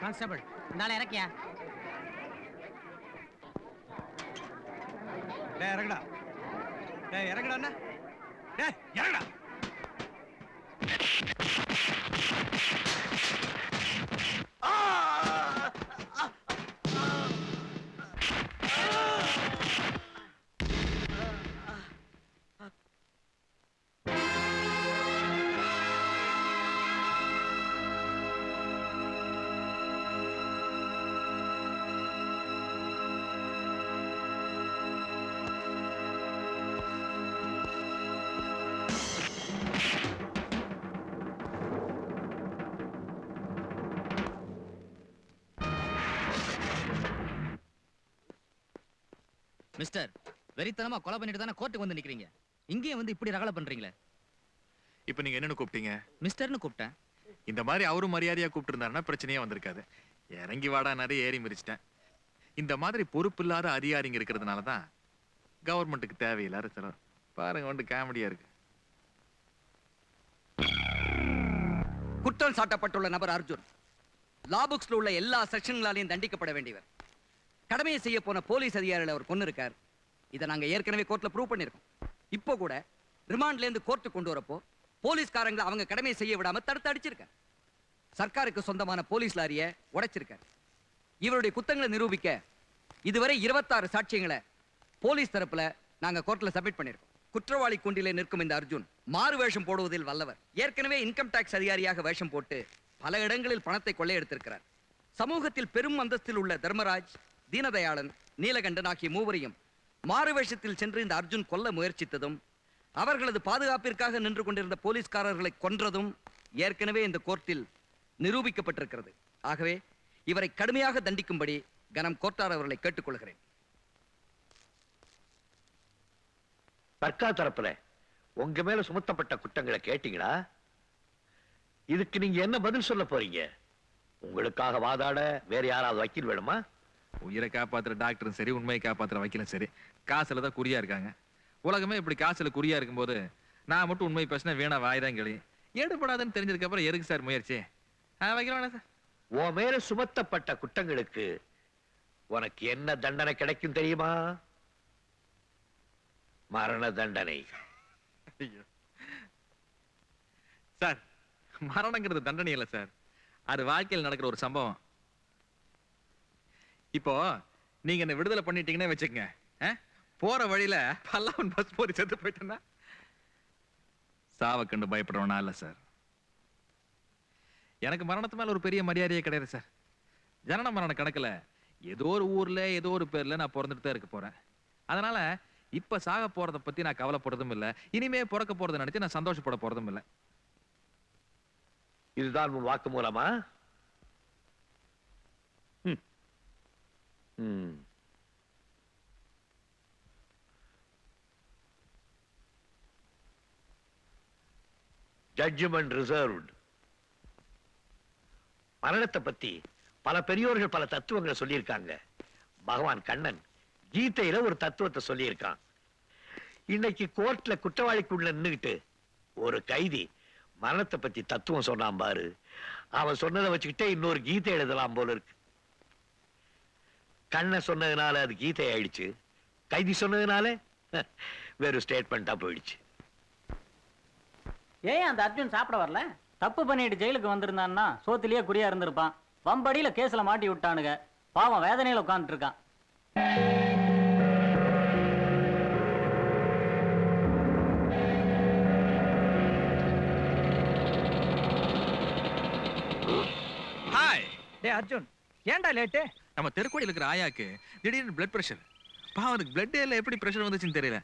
Constable இந்தால இறக்கியா? டேய் இறங்கடா. டேய் இறங்கடா அண்ணா. டேய் இறங்கடா. மிஸ்டர், வெறித்தனமா கொலை பண்ணிட்டு தானே கோர்ட்டுக்கு வந்து நிக்கிறீங்க. இங்கேயும் வந்து இப்படி ரகலை பண்றீங்களே. இப்போ நீங்க என்னன்னு கூப்பிட்டீங்க? மிஸ்டர்னு கூப்பிட்டேன். இந்த மாதிரி அவரும் மரியாதையா கூப்பிட்டு இருந்தாருன்னா பிரச்சனையே வந்திருக்காது. இறங்கி வாடா நிறைய ஏறி மிரிச்சிட்டேன். இந்த மாதிரி பொறுப்பு இல்லாத அதிகாரிங்க இருக்கிறதுனால தான் கவர்மெண்ட்டுக்கு தேவையில்லாத செலவு. பாருங்க வந்து காமெடியா இருக்கு. குற்றம் சாட்டப்பட்டுள்ள நபர் அர்ஜுன் லாபுக்ஸ்ல உள்ள எல்லா செக்ஷன்களாலையும் தண்டிக்கப்பட வேண்டியவர். கடமையை செய்ய போன போலீஸ் அதிகாரிகளை அவர் கொண்டு இருக்கார். இதை நாங்க ஏற்கனவே கோர்ட்ல ப்ரூவ் பண்ணிருக்கோம். இப்போ கூட ரிமாண்ட்ல இருந்து கோர்ட்டுக்கு கொண்டு வரப்போ போலீஸ்காரங்களை அவங்க கடமையை செய்ய விடாம தடுத்து அடிச்சிருக்கார். சர்க்காருக்கு சொந்தமான போலீஸ் லாரியை உடைச்சிருக்கார். இவருடைய குத்தங்களை நிரூபிக்க இதுவரை 26 சாட்சியங்களை போலீஸ் தரப்புல நாங்க கோர்ட்ல சப்மிட் பண்ணிருக்கோம். குற்றவாளி கூண்டிலே நிற்கும் இந்த அர்ஜுன் மாறு வேஷம் போடுவதில் வல்லவர். ஏற்கனவே இன்கம் டாக்ஸ் அதிகாரியாக வேஷம் போட்டு பல இடங்களில் பணத்தை கொள்ளையெடுத்திருக்கிறார். சமூகத்தில் பெரும் அந்தஸ்தில் உள்ள தர்மராஜ், தீனதயாளன், நீலகண்டன் ஆகிய மூவரையும் மாறு வேஷத்தில் சென்று இந்த அர்ஜுன் கொல்ல முயற்சித்ததும் அவர்களது பாதுகாப்பிற்காக நின்று கொண்டிருந்த போலீஸ்காரர்களை கொன்றதும் ஏற்கனவே இந்த கோர்ட்டில் நிரூபிக்கப்பட்டிருக்கிறது. ஆகவே இவரை கடுமையாக தண்டிக்கும்படி கனம் கோர்ட்டார் அவர்களை கேட்டுக்கொள்கிறேன். சர்க்கார் தரப்புல உங்க மேல சுமத்தப்பட்ட குற்றங்களை கேட்டீங்களா? இதுக்கு நீங்க என்ன பதில் சொல்ல போறீங்க? உங்களுக்காக வாதாட வேற யாராவது வக்கீல் வேணுமா? உயிரை காப்பாத்துற டாக்டரும் சரி, உண்மையை காப்பாத்துற வக்கீலும் சரி, காசுல தான் குறியா இருக்காங்க. உலகமே இப்படி காசுல குறியா இருக்கும்போது நான் மட்டும் உண்மை பேசினா வீணா வாய்தான் கேள்வி. ஈடுபடாதுன்னு தெரிஞ்சதுக்கு அப்புறம் எதுக்கு சார் முயற்சி? வைக்கிறேன் சார். உன் மேல சுமத்தப்பட்ட குற்றங்களுக்கு உனக்கு என்ன தண்டனை கிடைக்கும் தெரியுமா? மரண தண்டனை. சார், மரணங்கிறது தண்டனை இல்லை சார், அது வாழ்க்கையில் நடக்கிற ஒரு சம்பவம். இப்போ நீங்க என்ன விடுதலை பண்ணிட்டீங்கன்னு வச்சுக்கங்க, போற வழியில பல்லாவன் பஸ் போரி செத்து போயிட்டேன்னா சாவ கண்டு பயப்படுறவனா இல்ல சார். எனக்கு மரணத்து மேல ஒரு பெரிய மரியாதையே கிடையாது சார். ஜனன மரண கணக்குல ஏதோ ஒரு ஊர்ல ஏதோ ஒரு பேர்ல நான் பிறந்துட்டு தான் இருக்க போறேன். அதனால இப்ப சாக போறதை பத்தி நான் கவலைப்படுறதும் இல்லை, இனிமே பிறக்க போறதை நினைச்சு நான் சந்தோஷப்பட போறதும் இல்லை. இதுதான் உன் வாக்கு மூலமா? Judgement reserved. மரணத்தை பத்தி பல பெரியோர்கள் பல தத்துவங்களை சொல்லியிருக்காங்க. பகவான் கண்ணன் கீதையில ஒரு தத்துவத்தை சொல்லியிருக்கான். இன்னைக்கு கோர்ட்ல குற்றவாளிக்குள்ள நின்னுகிட்டு ஒரு கைதி மரணத்தை பத்தி தத்துவம் சொன்னான் பாரு. அவன் சொன்னதை வச்சுக்கிட்டே இன்னொரு கீதை எழுதலாம் போல இருக்கு. கண்ணன் சொன்னதுனால அது கீதை ஆயிடுச்சு, கைதி சொன்னதுனால வேறு ஸ்டேட்மெண்டா போயிடுச்சு. ஏன் அந்த அர்ஜுன் சாப்பிட வரல? தப்பு பண்ணிட்டு ஜெயிலுக்கு வந்திருந்தான்னா சோத்திலேயே குறியா இருந்திருப்பான். வம்படியில கேஸ்ல மாட்டி விட்டானுங்க. பாவம் வேதனையில உட்கார்ந்துட்டு இருக்கான். ஹாய். டேய் அர்ஜுன், ஏன்டா லேட்டு? நம்ம தெருக்கோடியில் இருக்கிற ஆயாக்கு திடீர்னு பிளட் பிரஷர். பாவம், அதுக்கு பிளட் இல்ல எப்படி பிரஷர் வந்துச்சுன்னு தெரியல.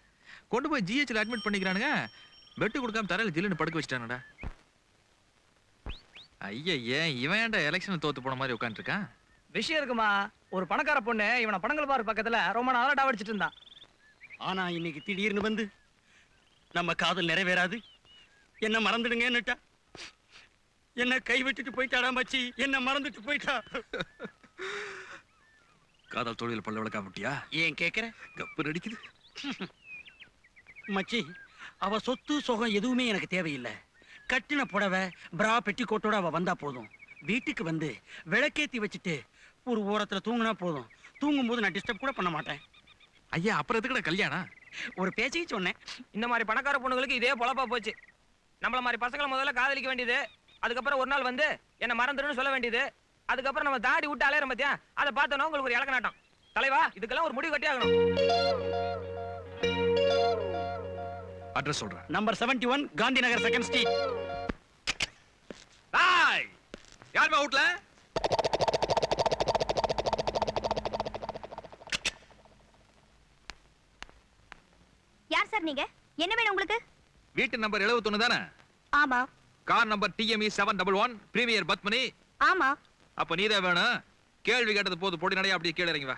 கொண்டு போய் ஜிஹெச்ல அட்மிட் பண்ணிக்கிறானுங்க. பெட்டு கொடுக்காம தரையில ஜில்லுன்னு படுக்க வச்சிட்டானுடா. ஐயே, இவன் ஏன்டா எலெக்ஷன் தோத்து போன மாதிரி உட்காந்துருக்கான்? விஷயம் இருக்குமா, ஒரு பணக்கார பொண்ணு இவனை பணங்கள் பாரு பக்கத்துல ரொம்ப நாளா டாவடிச்சிட்டு இருந்தான். ஆனா இன்னைக்கு திடீர்னு வந்து நம்ம காதல் நிறைவேறாது, என்ன மறந்துடுங்கன்னுட்டா. என்ன கைவிட்டுட்டு போயிட்டாடா மச்சி, என்ன மறந்துட்டு போயிட்டா. காதல் தொழில் பல்ல விளக்கா விட்டியா? ஏன் கேக்குற? கப்பு நடிக்குது. மச்சி, அவ சொத்து சுகம் எதுவுமே எனக்கு தேவையில்லை. கட்டின புடவை பிரா பெட்டி கோட்டோட அவ வந்தா போதும். வீட்டுக்கு வந்து விளக்கேத்தி வச்சுட்டு ஒரு ஓரத்துல தூங்குனா போதும். தூங்கும் போது நான் டிஸ்டர்ப் கூட பண்ண மாட்டேன். ஐயா அப்புறம் எதுக்குடா கல்யாணம்? ஒரு பேச்சைக்கு சொன்னேன். இந்த மாதிரி பணக்கார பொண்ணுங்களுக்கு இதே பொழப்பா போச்சு. நம்மள மாதிரி பசங்களை முதல்ல காதலிக்க வேண்டியது, அதுக்கப்புறம் ஒரு நாள் வந்து என்ன மறந்துடுன்னு சொல்ல வேண்டியது, அதுக்கப்புறம் நம்ம தாடி விட்டு அலையறோம் பாத்தியா, அதை பார்த்தோன்னா உங்களுக்கு ஒரு இலக்க நாட்டம். தலைவா, இதுக்கெல்லாம் ஒரு முடிவு கட்டி ஆகணும். அட்ரஸ் சொல்றேன். Number 71 Gandhi Nagar 2nd street. Hi, யாருமே அவுட்ல? யார் சார் நீங்க? என்ன வேணும் உங்களுக்கு? வீட்டு நம்பர் 71 தானே? ஆமா. Car number TME 711 premier Padmini. ஆமா. அப்ப நீதான் வேணும். கேள்வி கேட்டது போது பொடி நடையா அப்படியே கீழே இறங்கி வா.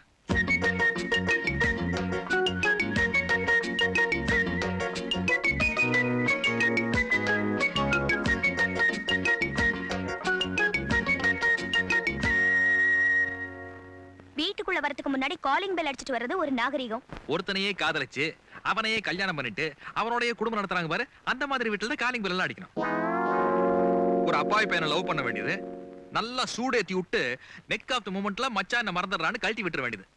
வீட்டுக்குள்ள வரதுக்கு முன்னாடி காலிங் பெல் அடிச்சிட்டு வர்றது ஒரு நாகரிகம். ஒருத்தனையே காதலிச்சு அவனையே கல்யாணம் பண்ணிட்டு அவனோடய குடும்பம் நடத்துறாங்க பாரு, அந்த மாதிரி வீட்டுல தான் காலிங் பெல் எல்லாம் அடிக்கணும். ஒரு அப்பாவி பையனை லவ் பண்ண வேண்டியது, நல்லா சூடேத்தி விட்டு நெக் ஆஃப் தி மூமெண்ட்ல மச்சான் என்ன மறந்துடுறான்னு கழட்டி விட்டுற வேண்டியது.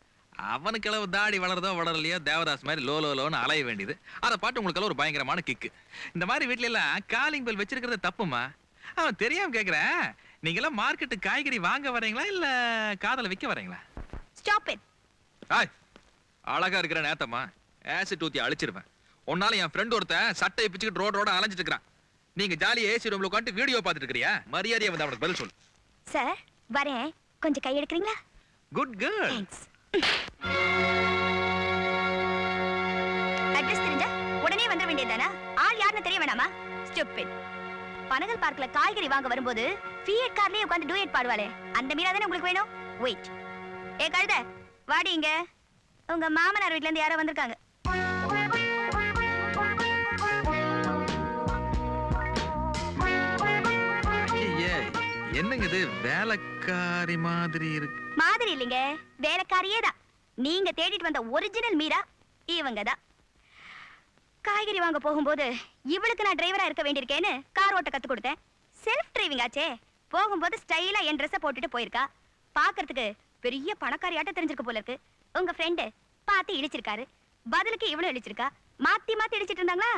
அவனுக்கு அளவு தாடி வளருதோ வளரலையோ தேவதாஸ் மாதிரி லோன்னு அலைய வேண்டியது. அதை பாட்டு உங்களுக்கு ஒரு பயங்கரமான கிக்கு. இந்த மாதிரி வீட்ல எல்லாம் காலிங் பெல் வச்சிருக்கிறது தப்புமா? அவன் தெரியாம கேக்குறேன், நீங்க எல்லாம் மார்க்கெட்டு காய்கறி வாங்க வரீங்களா இல்ல காதல விற்க வரீங்களா? Stop it. ஹாய், அழகா இருக்கிற நேத்தம்மா ஆசிட் ஊத்தி அழிச்சிருவேன். உன்னால என் ஃப்ரெண்ட் ஒருத்தன் சட்டையை பிச்சுக்கிட்டு ரோட அலைஞ்சிட்டு இருக்கான். நீங்க ஜாலியா ஏசி ரூம்ல உட்காந்து வீடியோ பார்த்துட்டு இருக்கறியா? மரியாதையா வந்து அவனுக்கு பதில் சொல்லு. சார் வரேன், கொஞ்சம் கை எடுக்கிறீங்களா? Good girl. தேங்க்ஸ். அட்ரஸ் தெரிஞ்சா உடனே வந்துட வேண்டியதுதானா? ஆள் யாருன்னு தெரிய வேணாமா? ஸ்டூபிட். பனகல் பார்க்ல காய்கறி வாங்க வரும்போது ஃபியட் கார்லயே உட்கார்ந்து டூயட் பாடுவாளே, அந்த மீரா தானே உங்களுக்கு வேணும்? வெயிட். ஏ கழுத, வாடி இங்க. உங்க மாமனார் வீட்ல இருந்து யாரோ வந்திருக்காங்க. என்னங்க இது வேலைக்காரி மாதிரி இருக்கு? மாதிரி இல்லைங்க, வேலைக்காரியே தான். நீங்க தேடிட்டு வந்த ஒரிஜினல் மீரா இவங்க தான். காய்கறி வாங்க போகும்போது இவளுக்கு நான் டிரைவரா இருக்க வேண்டியிருக்கேன்னு கார் ஓட்ட கத்து கொடுத்தேன். செல்ஃப் டிரைவிங் ஆச்சே. போகும்போது ஸ்டைலா என் ட்ரெஸ்ஸை போட்டுட்டு போயிருக்கா. பாக்குறதுக்கு பெரிய பணக்காரியாட்ட தெரிஞ்சிருக்கு போல இருக்கு. உங்க ஃப்ரெண்டு பார்த்து இடிச்சிருக்காரு, பதிலுக்கு இவனும் இடிச்சிருக்கா. மாத்தி மாத்தி இடிச்சிட்டு இருந்தாங்களா?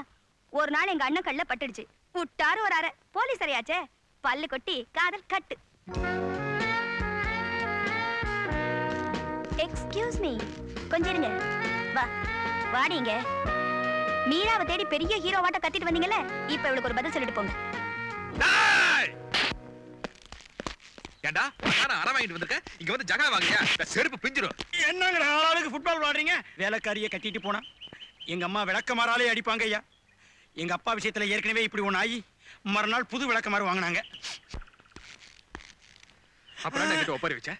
ஒரு நாள் எங்க அண்ணன் கல்ல பட்டுடுச்சு. விட்டாரு ஒரு அரை. போலீஸ் அறையாச்சே. பல்லு கொட்டி காதல் கட்டு. எக்ஸ்கியூஸ் மீ, கொஞ்சம் இருங்க. வா வாடிங்க. மீராவை தேடி பெரிய ஹீரோவாட்ட கத்திட்டு வந்தீங்கல்ல, இப்ப இவளுக்கு ஒரு பதில் சொல்லிட்டு போங்க. ஏண்டா நான் அரை வாங்கிட்டு வந்திருக்கேன், இங்க வந்து ஜகா வாங்கயா? செருப்பு பிஞ்சிரும். என்னங்கடா ஆளாளுக்கு ஃபுட்பால் விளையாடுறீங்க? வேலைக்காரியை கட்டிட்டு போனா எங்க அம்மா விளக்கமாறாலே அடிப்பாங்க ஐயா. எங்க அப்பா விஷயத்துல ஏற்கனவே இப்படி ஒண்ணு ஆகி மறுநாள் புது விளக்கமாறு வாங்கினாங்க. அப்புறம் என்கிட்ட ஒப்பறி வச்ச.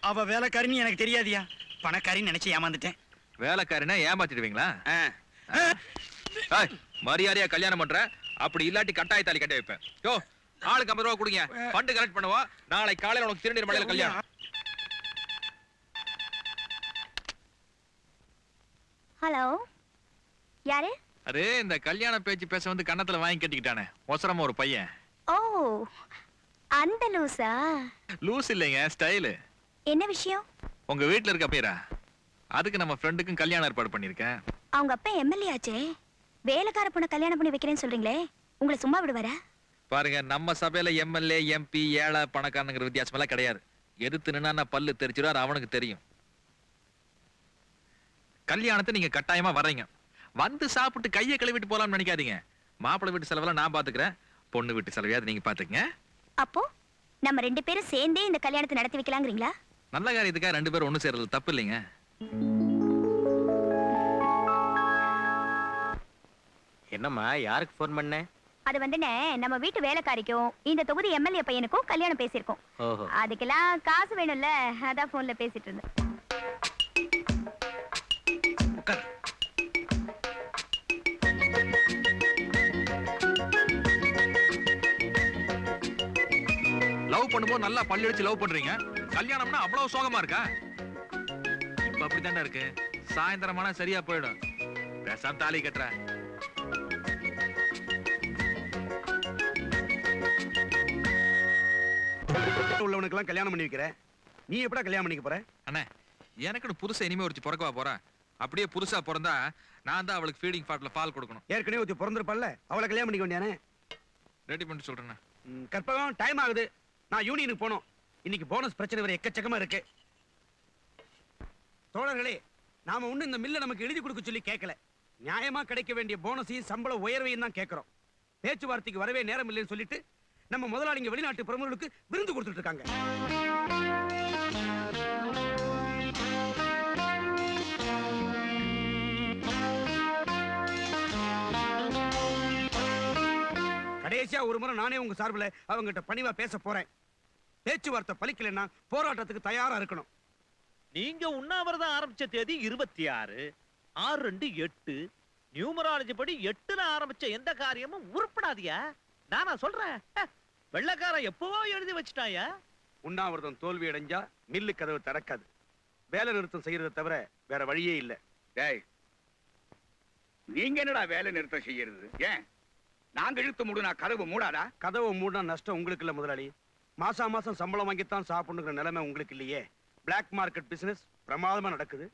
அவ வேலைக்காரின்னு எனக்கு தெரியாதியா, பணக்காரின்னு நினைச்சு ஏமாந்துட்டேன். வேலைக்காரனா ஏமாத்திடுவீங்களா? மரியாதையா கல்யாணம் பண்ற, அப்படி இல்லாட்டி கட்டாய தாலி கட்ட வைப்பேன். யோ, ஆளுக்கு 50 ரூபா கொடுங்க, ஃபண்ட் கலெக்ட் பண்ணுவோம். நாளை காலையில உனக்கு திருநீர் மலையில கல்யாணம். ஹலோ, யாரு? அது இந்த கல்யாண பேச்சு பேச வந்து கன்னத்துல வாங்கி கட்டிக்கிட்டானே ஒசரமா ஒரு பையன். ஓ, அந்த லூசா? லூஸ் இல்லைங்க, ஸ்டைலு. என்ன விஷயம்? உங்க வீட்டுல இருக்க பேரா, அதுக்கு நம்ம ஃப்ரெண்டுக்கும் கல்யாணம் ஏற்பாடு பண்ணிருக்கேன். அவங்க அப்பா எம்எல்ஏ ஆச்சே. வேலைக்கார பொண்ணை கல்யாணம் பண்ணி வைக்கிறேன்னு சொல்றீங்களே, உங்களை சும்மா விடுவாரா? பாருங்க, நம்ம சபையில எம்எல்ஏ எம்பி ஏழை பணக்காரங்கிற வித்தியாசம் எல்லாம் கிடையாது. எதிர்த்து நின்னா பல்லு தெரிச்சிடும், அவனுக்கு தெரியும். கல்யாணத்தை நீங்க கட்டாயமா வர்றீங்க, வந்து சாப்பிட்டு கையை கழுவிட்டு போலாம்னு நினைக்காதீங்க. மாப்பிள்ளை வீட்டு செலவெல்லாம் நான் பாத்துக்கிறேன், பொண்ணு வீட்டு செலவையாவது நீங்க பாத்துக்கங்க. அப்போ நம்ம 2 பேரும் சேர்ந்தே இந்த கல்யாணத்தை நடத்தி வைக்கலாங்கிறீங்களா? நல்ல காரியத்துக்காக 2 பேரும் ஒண்ணு சேர்றது தப்பு இல்லைங்க. என்னம்மா, யாருக்கு ஃபோன் பண்ண? அது வந்துனே, நம்ம வீட்டு வேலைக்காரிக்கும் இந்த தொகுதி எம்எல்ஏ பையனுக்கும் கல்யாணம் பேசியிருக்கோம். ஓஹோ. அதுக்கெல்லாம் காசு வேணும்ல, அதான் போன்ல பேசிட்டு இருந்தேன். லவ் பண்ணும்போது நல்லா பள்ளி அடிச்சு லவ் பண்றீங்க, கல்யாணம்னா அவ்வளவு சோகமா இருக்கா? இப்ப அப்படித்தாண்டா இருக்கு, சாயந்தரமானா சரியா போயிடும். பேசாம தாலி கட்டுற. உள்ளவனுக்கெல்லாம் கல்யாணம் பண்ணி வைக்கிற, நீ எப்படா கல்யாணம் பண்ணிக்க போற? அண்ணே எனக்கு புதுசா இனிமே ஒருத்தி பிறக்கவா போறேன். அப்படியே புதுசா பிறந்தா நான் தான் அவளுக்கு ஃபீடிங் பாட்ல பால் கொடுக்கணும். ஏற்கனவே ஒருத்தி பிறந்திருப்பால, அவளை கல்யாணம் பண்ணிக்க வேண்டியானே. ரெடி பண்ணி சொல்றேண்ணே. கற்பகம், டைம் ஆகுது, நான் யூனியனுக்கு போகணும். இன்னைக்கு போனஸ் பிரச்சனை வேற எக்கச்சக்கமா இருக்கு. தோழர்களே, நாம ஒண்ணு இந்த மில்ல நமக்கு எழுதி கொடுக்க சொல்லி கேட்கல. நியாயமா கிடைக்க வேண்டிய போனஸையும் சம்பள உயர்வையும் தான் கேட்கிறோம். பேச்சுவார்த்தைக்கு வரவே நேரம் இல்லைன்னு சொல்லிட்டு நம்ம முதலாளிங்க வெளிநாட்டு பிரமுகர்களுக்கு விருந்து கொடுத்துட்டு இருக்காங்க. கடைசியா ஒரு முறை நானே உங்க சார்பில் அவங்ககிட்ட பணிவா பேச போறேன். பேச்சுவார்த்தை பலிக்கலைன்னா போராட்டத்துக்கு தயாரா இருக்கணும். நீங்க உண்ணாவிரதம் ஆரம்பிச்ச தேதி 26, 6/2/8. நியூமராலஜி படி 8ல ஆரம்பிச்ச எந்த காரியமும் உருப்படாதியா? நானா சொல்றேன், வெள்ளக்காரன் எப்பவோ எழுதி வச்சுட்டாயா. உண்ணாவிரதம் தோல்வி அடைஞ்சா மில்லு கதவு திறக்காது. வேலை நிறுத்தம் செய்யறதை தவிர வேற வழியே இல்ல. டேய், நீங்க என்னடா வேலை நிறுத்தம் செய்யறது? ஏன் நாங்க இழுத்து மூடுனா கதவு மூடாதா? கதவை மூடா நஷ்டம் உங்களுக்கு இல்ல முதலாளி. மாசம் சம்பளம் வாங்கித்தான் சாப்பிடணுங்கிற நிலைமை உங்களுக்கு இல்லையே. பிளாக் மார்க்கெட் பிசினஸ் பிரமாதமா நடக்குது.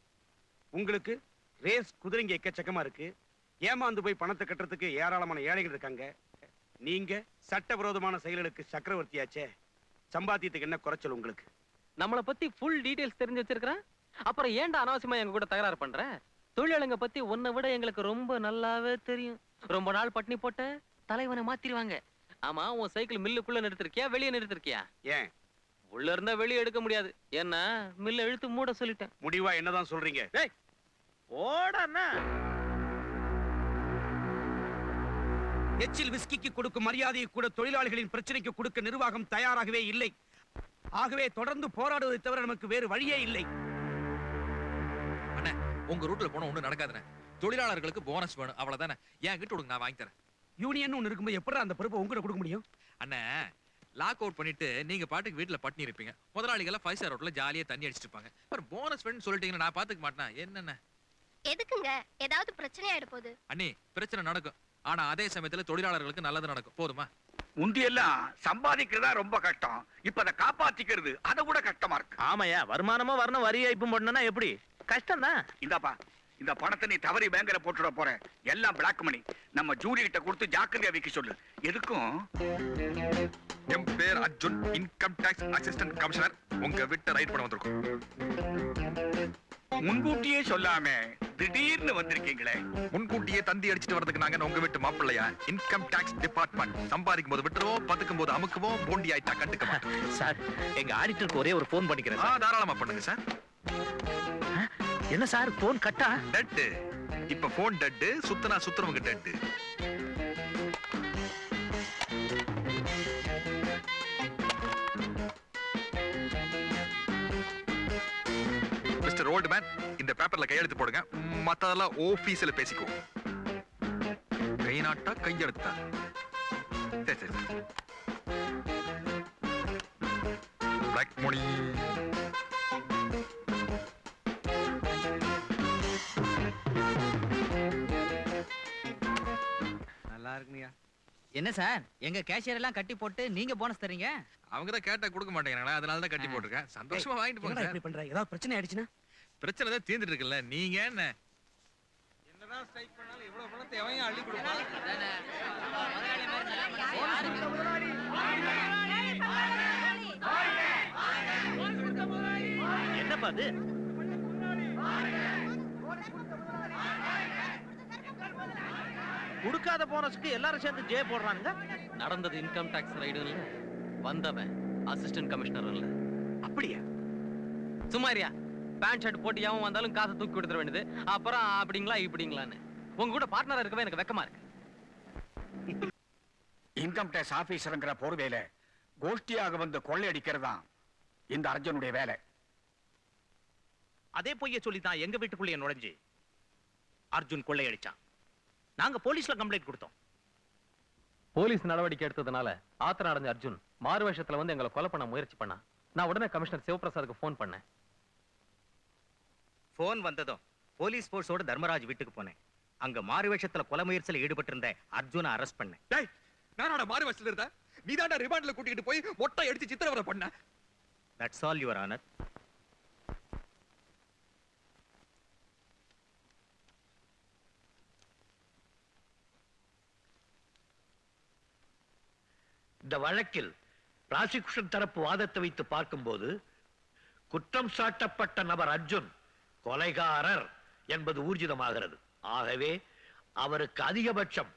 உங்களுக்கு ரேஸ் குதிரைங்க எக்கச்சக்கமா இருக்கு. ஏமாந்து போய் பணத்தை கட்டுறதுக்கு ஏராளமான ஏழைகள் இருக்காங்க. நீங்க சட்டவிரோதமான செயல்களுக்கு சக்கரவர்த்தியாச்சே. சம்பாத்தியத்துக்கு என்ன குறைச்சல் உங்களுக்கு? நம்மளை பத்தி ஃபுல் டீடைல்ஸ் தெரிஞ்சு வச்சிருக்கிறேன். அப்புறம் ஏன்டா அனாவசியமா எங்க கூட தகராறு பண்ற? தொழிலாளங்க பத்தி உன்னை விட எங்களுக்கு ரொம்ப நல்லாவே தெரியும். ரொம்ப நாள் பட்டினி போட்ட தலைவனை மாத்திருவாங்க. ஆமா, உன் சைக்கிள் மில்லுக்குள்ள நிறுத்திருக்கியா வெளியே நிறுத்திருக்கியா? ஏன் உள்ள இருந்தா வெளியே எடுக்க முடியாது. ஏன்னா மில்ல இழுத்து மூட சொல்லிட்டேன். முடிவா என்னதான் சொல்றீங்க? ஓடனா எச்சில் விஸ்கிக்கு கொடுக்கும் மரியாதையை கூட தொழிலாளிகளின் பிரச்சனைக்கு கொடுக்க நிர்வாகம் தயாராகவே இல்லை. ஆகவே தொடர்ந்து போராடுவதை தவிர நமக்கு வேறு வழியே இல்லை. அண்ணே, உங்க ரூட்ல போனா ஒண்ணும் நடக்காதுண்ணே. தொழிலாளர்களுக்கு போனஸ் வேணும், அவ்வளவுதானே. ஏன் கிட்ட கொடுங்க, நான் வாங்கி தரேன். யூனியன் ஒண்ணு இருக்கும்போது எப்படி அந்த பொறுப்பை உங்ககிட்ட கொடுக்க முடியும்? அண்ணே, லாக் அவுட் பண்ணிட்டு நீங்க பாட்டுக்கு வீட்டுல பட்டினி இருப்பீங்க. முதலாளிகள் 5 ஸ்டார் ஹோட்டல்ல ஜாலியா தண்ணி அடிச்சிட்டு இருப்பாங்க. அப்புறம் போனஸ் வேணும்னு சொல்லிட்டீங்கன்னா நான் பாத்துக்க மாட்டேன். என்னென்ன எதுக்குங்க? ஏதாவது பிரச்சனை ஆயிட போகுது. அண்ணி, பிரச்சனை நடக்கும். ஆனா அதே சமயத்துல தொழிலாளர்களுக்கு நல்லது நடக்கும். போதுமா? முந்தியெல்லாம் சம்பாதிக்கிறதா ரொம்ப கஷ்டம், இப்ப அதை காப்பாத்திக்கிறது அதை விட கஷ்டமா இருக்கு. ஆமாயா, வருமானமா வரணும், வரி ஏய்ப்பும் பண்ணனா எப்படி கஷ்டம் தான். இந்தாப்பா, இந்த பணத்தை நீ தவறி பேங்க்ல போட்டுட போற. எல்லாம் பிளாக் மணி. நம்ம ஜூரி கிட்ட கொடுத்து ஜாக்கிரதையா வைக்க சொல்லு. எதுக்கும் என் பேர் Arjun, income tax assistant commissioner. உங்க வீட்டை ரைட் பண்ண வந்திருக்கோம். முன்கூட்டியே சொல்லாம திடீர்னு வந்திருக்கீங்களே. முன்கூட்டியே தந்தி அடிச்சிட்டு வரதுக்கு நாங்க உங்க வீட்டு மாப்பிள்ளையா? Income tax department. சம்பாதிக்கும் போது விட்டுருவோம், பதுக்கும் போது அமுக்குவோம். போண்டி ஆயிட்டா கண்டுக்க மாட்டோம். சார், எங்க ஆடிட்டருக்கு ஒரே ஒரு போன் பண்ணிக்கிறேன். தாராளமா பண்ணுங்க சார். என்ன சார், போன் கட்டா? டெட். இப்ப போன் டெட், சுத்தனா சுத்துறவங்க டெட். மிஸ்டர் ரோல்ட்மேன், இந்த பேப்பர்ல கையெழுத்து போடுங்க. மத்ததெல்லாம் ஆபீஸ்ல பேசிக்குவோம். கை நாட்டா கையெழுத்தா? சரி சரி. Black money. நல்லா இருக்குங்கய்யா. என்ன சார், எங்க கேஷியர் எல்லாம் கட்டி போட்டு நீங்க போனஸ் தரீங்க? அவங்க தான் கேட்டா கொடுக்க மாட்டேங்கிறாங்களா, அதனால தான் கட்டி போட்டிருக்கேன். சந்தோஷமா வாங்கிட்டு போங்க சார். இப்படி பண்ற? ஏதாவது பிரச்சனை ஆயிடுச்சுன்னா? பிரச்சனை தான் தீர்ந்துட்டு இருக்குல்ல, நீங்க என்ன? என்னதான் ஸ்ட்ரைக் பண்ணாலும் எவ்வளவு பணத்தை எவன் அள்ளி கொடுப்பான்? என்னப்பா அது? கொடுக்காத போனஸ்க்கு எல்லாரும் சேர்ந்து ஜே போடுறாங்க. நடந்தது இன்கம் டாக்ஸ் ரைடு இல்ல, வந்தவன் அசிஸ்டன்ட் கமிஷனர் இல்ல. அப்படியா? சும்மாரியா, பேண்ட் ஷர்ட் போட்டு எவன் வந்தாலும் காசை தூக்கி கொடுத்துட வேண்டியது. அப்புறம் அப்படிங்களா இப்படிங்களான்னு. உங்க கூட பார்ட்னரா இருக்கவே எனக்கு வெக்கமா இருக்கு. இன்கம் டேக்ஸ் ஆபீசர்ங்கிற போர்வையில கோஷ்டியாக வந்து கொள்ளையடிக்கிறதா இந்த அர்ஜுனுடைய வேலை. அதே பொய்ய சொல்லித்தான் எங்க வீட்டுக்குள்ளே நுழைஞ்சு அர்ஜுன் கொள்ளையடிச்சான். நாங்க போலீஸ்ல கம்ப்ளைண்ட் கொடுத்தோம். போலீஸ் நடவடிக்கை எடுத்ததுனால ஆத்திரம் அடைஞ்ச அர்ஜுன் மாறு வேஷத்துல வந்து எங்களை கொலை பண்ண முயற்சி பண்ணா. நான் உடனே கமிஷனர் சிவபிரசாத்துக்கு போன் பண்ணேன். போன் வந்ததும் போலீஸ் போர்ஸோட தர்மராஜ் வீட்டுக்கு போனேன். அங்க மாறு வேஷத்துல கொலை முயற்சியில் ஈடுபட்டு இருந்த அர்ஜுனை அரெஸ்ட் பண்ணேன். டேய், நானோட மாறு வயசுல இருந்தேன். நீதான்டா ரிமாண்ட்ல கூட்டிட்டு போய் மொட்டை அடிச்சு சித்திரவதை பண்ண. That's all your honour. இந்த வழக்கில் பிராசிகுஷன் தரப்பு வாதத்தை வைத்து பார்க்கும்போது குற்றம் சாட்டப்பட்ட நபர் அர்ஜுன் கொலைகாரர் என்பது ஊர்ஜிதமாகிறது. ஆகவே அவருக்கு அதிகபட்சம்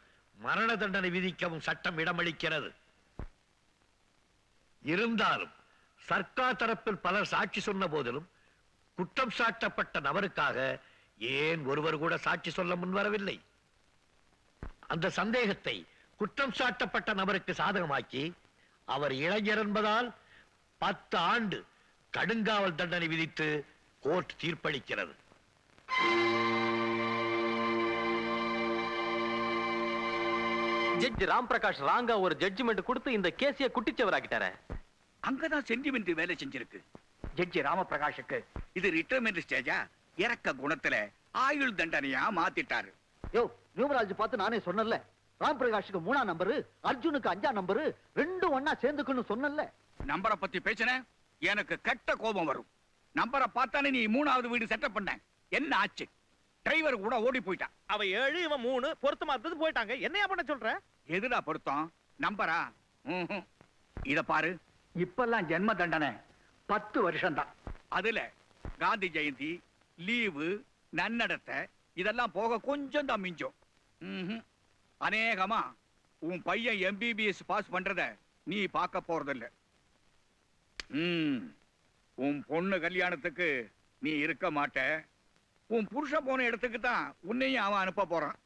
மரண தண்டனை விதிக்கவும் சட்டம் இடமளிக்கிறது. இருந்தாலும் சர்க்கார் தரப்பில் பலர் சாட்சி சொன்ன போதிலும் குற்றம் சாட்டப்பட்ட நபருக்காக ஏன் ஒருவர் கூட சாட்சி சொல்ல முன்வரவில்லை? அந்த சந்தேகத்தை குற்றம் சாட்டப்பட்ட நபருக்கு சாதகமாக்கி அவர் இளைஞர் என்பதால் 10 ஆண்டு கடுங்காவல் தண்டனை விதித்து கோர்ட் தீர்ப்பளிக்கிறது. ஜட்ஜ் ராம் பிரகாஷ் ராங்கா ஒரு ஜட்ஜ்மெண்ட் கொடுத்து இந்த கேஸைய குட்டிச்சவராக்கிட்டாரே. அங்கதான் சென்டிமெண்ட் வேலை செஞ்சிருக்கு. ஜட்ஜி ராமபிரகாஷுக்கு இது ரிட்டைர்மெண்ட் ஸ்டேஜா இறக்க குணத்துல ஆயுள் தண்டனையா மாத்திட்டாரு. யோ நியூமராலஜி பார்த்து நானே சொன்னல, ராம் பிரகாஷுக்கு 3ஆம் நம்பரு, அர்ஜுனுக்கு 5ஆம் நம்பரு, ரெண்டும் ஒண்ணா சேர்ந்துக்குன்னு சொன்னல. நம்பரை பத்தி பேசின எனக்கு கெட்ட கோபம் வரும். நம்பரை பார்த்தானே நீ 3ஆவது வீடு செட்டப் பண்ண, என்ன ஆச்சு? டிரைவர் கூட ஓடி போயிட்டான். அவ 7 இவன் 3 பொருத்தமா இருந்தது போயிட்டாங்க. என்னையா பண்ண சொல்ற? எதுடா பொருத்தம்? நம்பரா? இத பாரு, இப்பெல்லாம் ஜென்ம தண்டனை 10 வருஷம் தான். அதுல காந்தி ஜெயந்தி, லீவு, நன்னடத்தை இதெல்லாம் போக கொஞ்சம் தான் மிஞ்சம். அநேகமா உன் பையன் எம்பிபிஎஸ் பாஸ் பண்றத நீ பார்க்க போறதில்ல. உன் பொண்ணு கல்யாணத்துக்கு நீ இருக்க மாட்ட. உன் புருஷன் போன இடத்துக்கு தான் உன்னையும் அவன் அனுப்ப போறான்.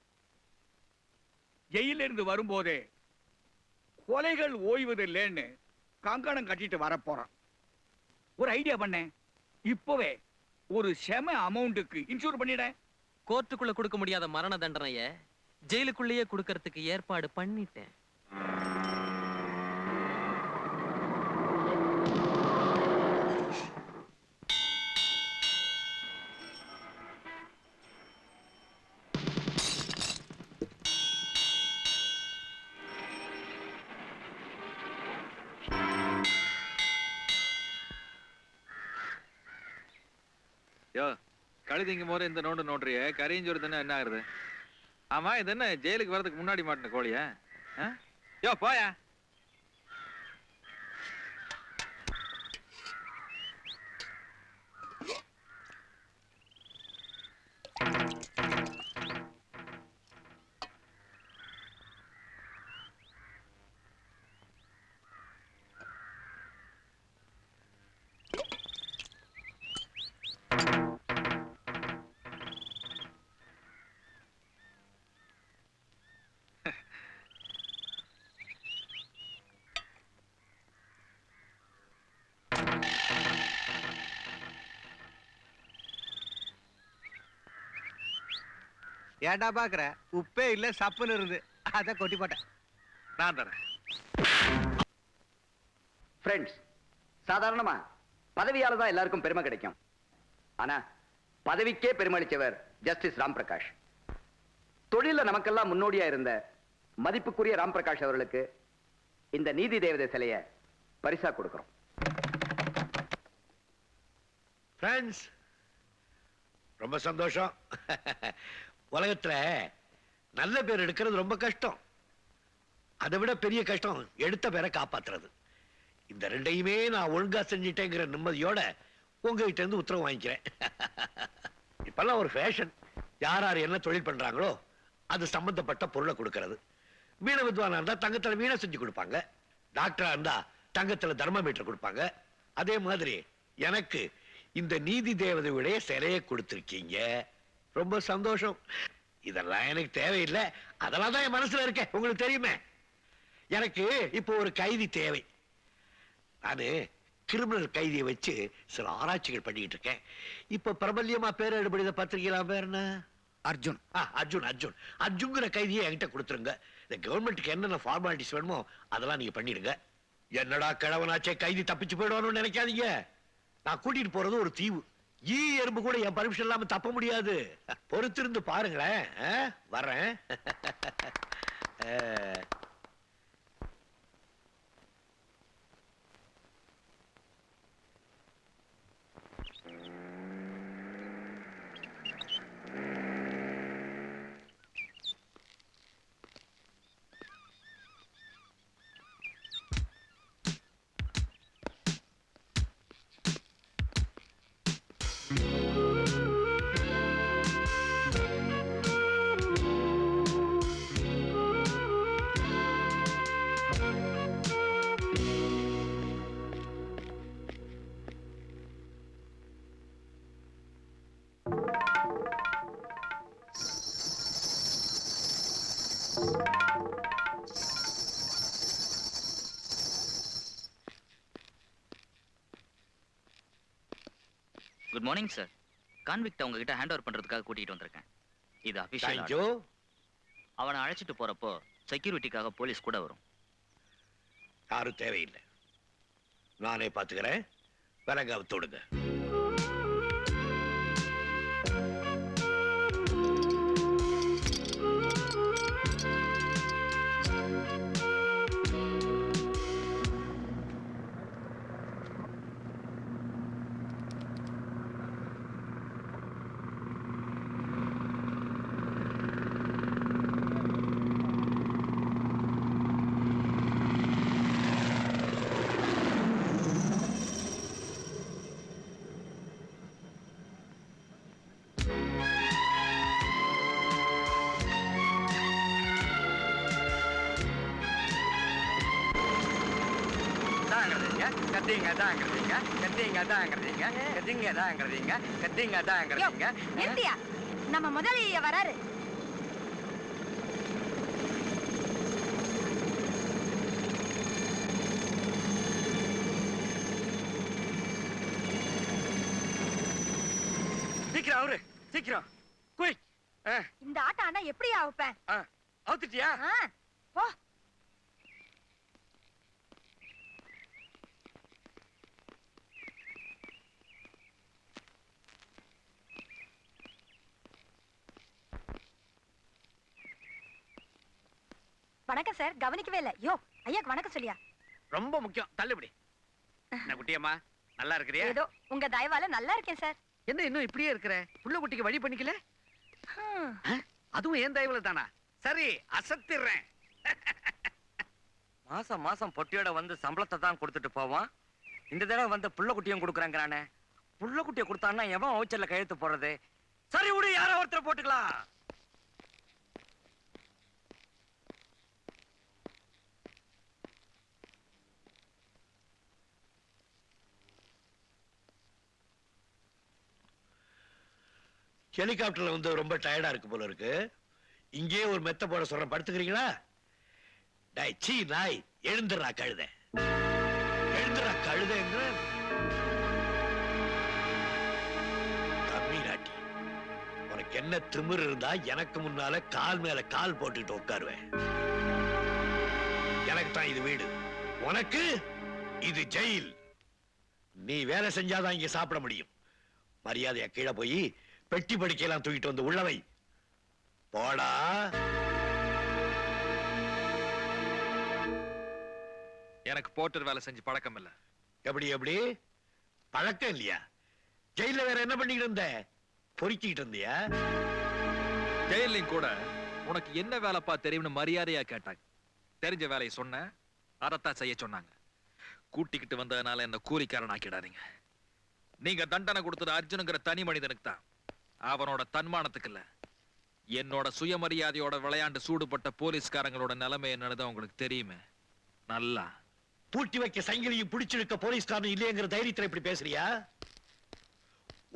ஜெயில இருந்து வரும்போதே கொலைகள் ஓய்வதில்லைன்னு கங்கணம் கட்டிட்டு வர போறான். ஒரு ஐடியா பண்ண, இப்பவே ஒரு செம அமௌண்ட்டுக்கு இன்சூர் பண்ணிட. கோர்ட்டுக்குள்ள கொடுக்க முடியாத மரண தண்டனைய ஜெயிலுக்குள்ளேயே கொடுக்கறதுக்கு ஏற்பாடு பண்ணிட்டேன். யோ கழுதிங்கும் போது இந்த நோண்டு நோண்டுறிய கரையஞ்சோறு தானே என்ன ஆகுது? ஆமா இது என்ன ஜெயிலுக்கு வர்றதுக்கு முன்னாடி மாட்டின கோழியா? யோ போயா. ஏன்டா பாக்குற? உப்பே இல்ல சப்புன்னு இருந்து அத கொட்டி போட்டேன். நான் தரேன். ஃப்ரெண்ட்ஸ், சாதாரணமா பதவியால தான் எல்லாருக்கும் பெருமை கிடைக்கும். ஆனா பதவிக்கே பெருமளிச்சவர் ஜஸ்டிஸ் ராம் பிரகாஷ். தொழில நமக்கெல்லாம் முன்னோடியா இருந்த மதிப்புக்குரிய ராம் பிரகாஷ் அவர்களுக்கு இந்த நீதி தேவதை சிலைய பரிசா கொடுக்கிறோம். ஃப்ரெண்ட்ஸ், ரொம்ப சந்தோஷம். உலகத்துல நல்ல பேர் எடுக்கிறது ரொம்ப கஷ்டம். அதை விட பெரிய கஷ்டம் எடுத்த பேரை காப்பாத்துறது. இந்த ரெண்டையுமே நான் ஒழுங்கா செஞ்சிட்டேங்கிற நிம்மதியோட உங்ககிட்ட இருந்து உத்தரவு வாங்கிக்கிறேன். இப்பெல்லாம் ஒரு ஃபேஷன், யார் யார் என்ன தொழில் பண்றாங்களோ அது சம்பந்தப்பட்ட பொருளை கொடுக்கறது. வீண வித்வானா இருந்தா தங்கத்துல வீணை செஞ்சு கொடுப்பாங்க, டாக்டரா இருந்தா தங்கத்துல தர்மமீட்டர் கொடுப்பாங்க. அதே மாதிரி எனக்கு இந்த நீதி தேவதையுடைய சிலையை கொடுத்திருக்கீங்க. ரொம்ப சந்தோஷம். இதெல்லாம் எனக்கு தேவையில்லை, அதெல்லாம் தான் என் மனசுல இருக்க. உங்களுக்கு தெரியுமே, எனக்கு இப்போ ஒரு கைதி தேவை. நானு கிரிமினல் கைதியை வச்சு சில ஆராய்ச்சிகள் பண்ணிட்டு இருக்கேன். இப்ப பிரபல்யமா பேர் எடுபடித பத்திரிகைலாம் பேர் என்ன? அர்ஜுன். அர்ஜுன் அர்ஜுன் அர்ஜுங்கிற கைதியை என்கிட்ட கொடுத்துருங்க. இந்த கவர்மெண்ட்டுக்கு என்னென்ன ஃபார்மாலிட்டிஸ் வேணுமோ அதெல்லாம் நீங்க பண்ணிடுங்க. என்னடா கிழவனாச்சே கைதி தப்பிச்சு போயிடுவான்னு நினைக்காதீங்க. நான் கூட்டிட்டு போறது ஒரு தீவு. ஈ எறும்பு கூட என் பர்மிஷன் இல்லாம தப்ப முடியாது. பொறுத்திருந்து பாருங்களேன். வர்றேன். Good morning sir. கான்விக்ட் உங்ககிட்ட ஹேண்ட் ஓவர் பண்றதுக்காக கூட்டிட்டு வந்திருக்கேன். இது அபிஷியல். தேங்க்யூ. அவனை அழைச்சிட்டு போறப்போ செக்யூரிட்டிக்காக போலீஸ் கூட வரும். யாரும் தேவையில்லை, நானே பாத்துக்கிறேன். விலங்க அவுத்துடுங்க. நம்ம முதலிய வராரு. சீக்கிரம் அவரு, சீக்கிரம் குயிக். இந்த ஆட்டம் ஆனா எப்படி ஆவுப்பேன்? அவுத்துட்டியா? போ. வணக்கம் சார், கவனிக்கவே இல்ல. யோ ஐயாக்கு வணக்கம் சொல்லியா? ரொம்ப முக்கியம். தள்ளுபடி. என்ன குட்டியம்மா, நல்லா இருக்கிறியா? ஏதோ உங்க தயவால நல்லா இருக்கேன் சார். என்ன இன்னும் இப்படியே இருக்கிற? புள்ள குட்டிக்கு வழி பண்ணிக்கல? அதுவும் ஏன் தயவுல தானா? சரி, அசத்திடுறேன். மாசம் மாசம் பொட்டியோட வந்து சம்பளத்தை தான் கொடுத்துட்டு போவான். இந்த தடவை வந்து புள்ள குட்டியும் கொடுக்குறாங்கிறானே. புள்ள குட்டியை கொடுத்தான்னா எவன் ஓச்சல்ல கையெழுத்து போடுறது? சரி விடு, யாரோ ஒருத்தர் போட்டுக்கலாம். ஹெலிகாப்டர்ல வந்து ரொம்ப டயர்டா இருக்கு போல இருக்கு. இங்கே ஒரு மெத்த போட சொல்ற, படுத்துக்கிறீங்களா? டேய் சீ நாய், எழுந்துடுறா கழுத, எழுந்துடுறா கழுதைங்கிற. தமிழ்நாட்டி, உனக்கு என்ன திமிரு இருந்தா எனக்கு முன்னால கால் மேல கால் போட்டுக்கிட்டு உட்காருவேன். எனக்கு தான் இது வீடு, உனக்கு இது ஜெயில். நீ வேலை செஞ்சாதான் இங்க சாப்பிட முடியும். மரியாதையா கீழே போய் பெட்டி படுக்கையெல்லாம் தூக்கிட்டு வந்து உள்ளவை போடா. எனக்கு போர்ட்டர் வேலை செஞ்சு பழக்கம் இல்ல. எப்படி எப்படி பழக்கம் இல்லையா? ஜெயில வேற என்ன பண்ணிக்கிட்டு இருந்த? பொறுக்கிட்டு இருந்தியா? ஜெயிலையும் கூட உனக்கு என்ன வேலைப்பா தெரியும்னு மரியாதையா கேட்டாங்க. தெரிஞ்ச வேலையை சொன்ன, அதைத்தான் செய்ய சொன்னாங்க. கூட்டிக்கிட்டு வந்ததுனால என்ன கூலிக்காரன் ஆக்கிடாதீங்க. நீங்க தண்டனை கொடுத்தது அர்ஜுனுங்கிற தனி மனிதனுக்கு தான், அவனோட தன்மானத்துக்கு இல்ல. என்னோட சுயமரியாதையோட விளையாண்டு சூடுபட்ட போலீஸ்காரங்களோட நிலைமை என்னன்னு உங்களுக்கு தெரியுமே நல்லா. பூட்டி வைக்க சங்கிலியும் பிடிச்சிருக்க போலீஸ்காரன் இல்லையங்கிற தைரியத்துல இப்படி பேசுறியா?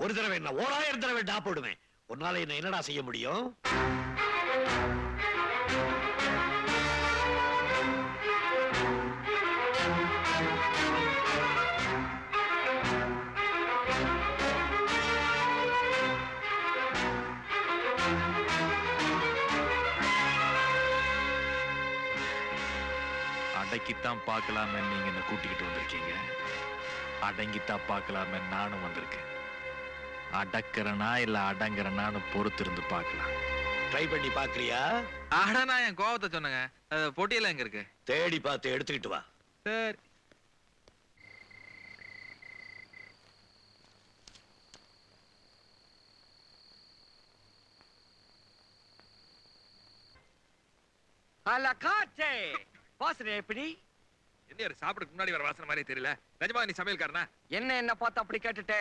ஒரு தடவை என்ன 1000 தடவை டா போடுவேன். உன்னால என்ன என்னடா செய்ய முடியும்? அடக்கித்தான் பார்க்கலாமே நீங்க என்ன கூட்டிக்கிட்டு வந்திருக்கீங்க. அடங்கித்தான் பார்க்கலாமே நானும் வந்திருக்கேன். அடக்கிறனா இல்ல அடங்குறனான்னு பொறுத்து இருந்து பார்க்கலாம். ட்ரை பண்ணி பாக்குறியா? ஆடா, நான் என் கோவத்தை சொன்னேங்க. பொட்டியெல்லாம் எங்க இருக்கு? தேடி பார்த்து எடுத்துக்கிட்டு வா. சரி. அலகாச்சே வாசனை எப்படி? என்ன சாப்பிடுறதுக்கு முன்னாடி வர வாசனை மாதிரி தெரியல. நிஜமா நீ சமையல்காரனா? என்ன பார்த்து அப்படி கேட்டுட்டே?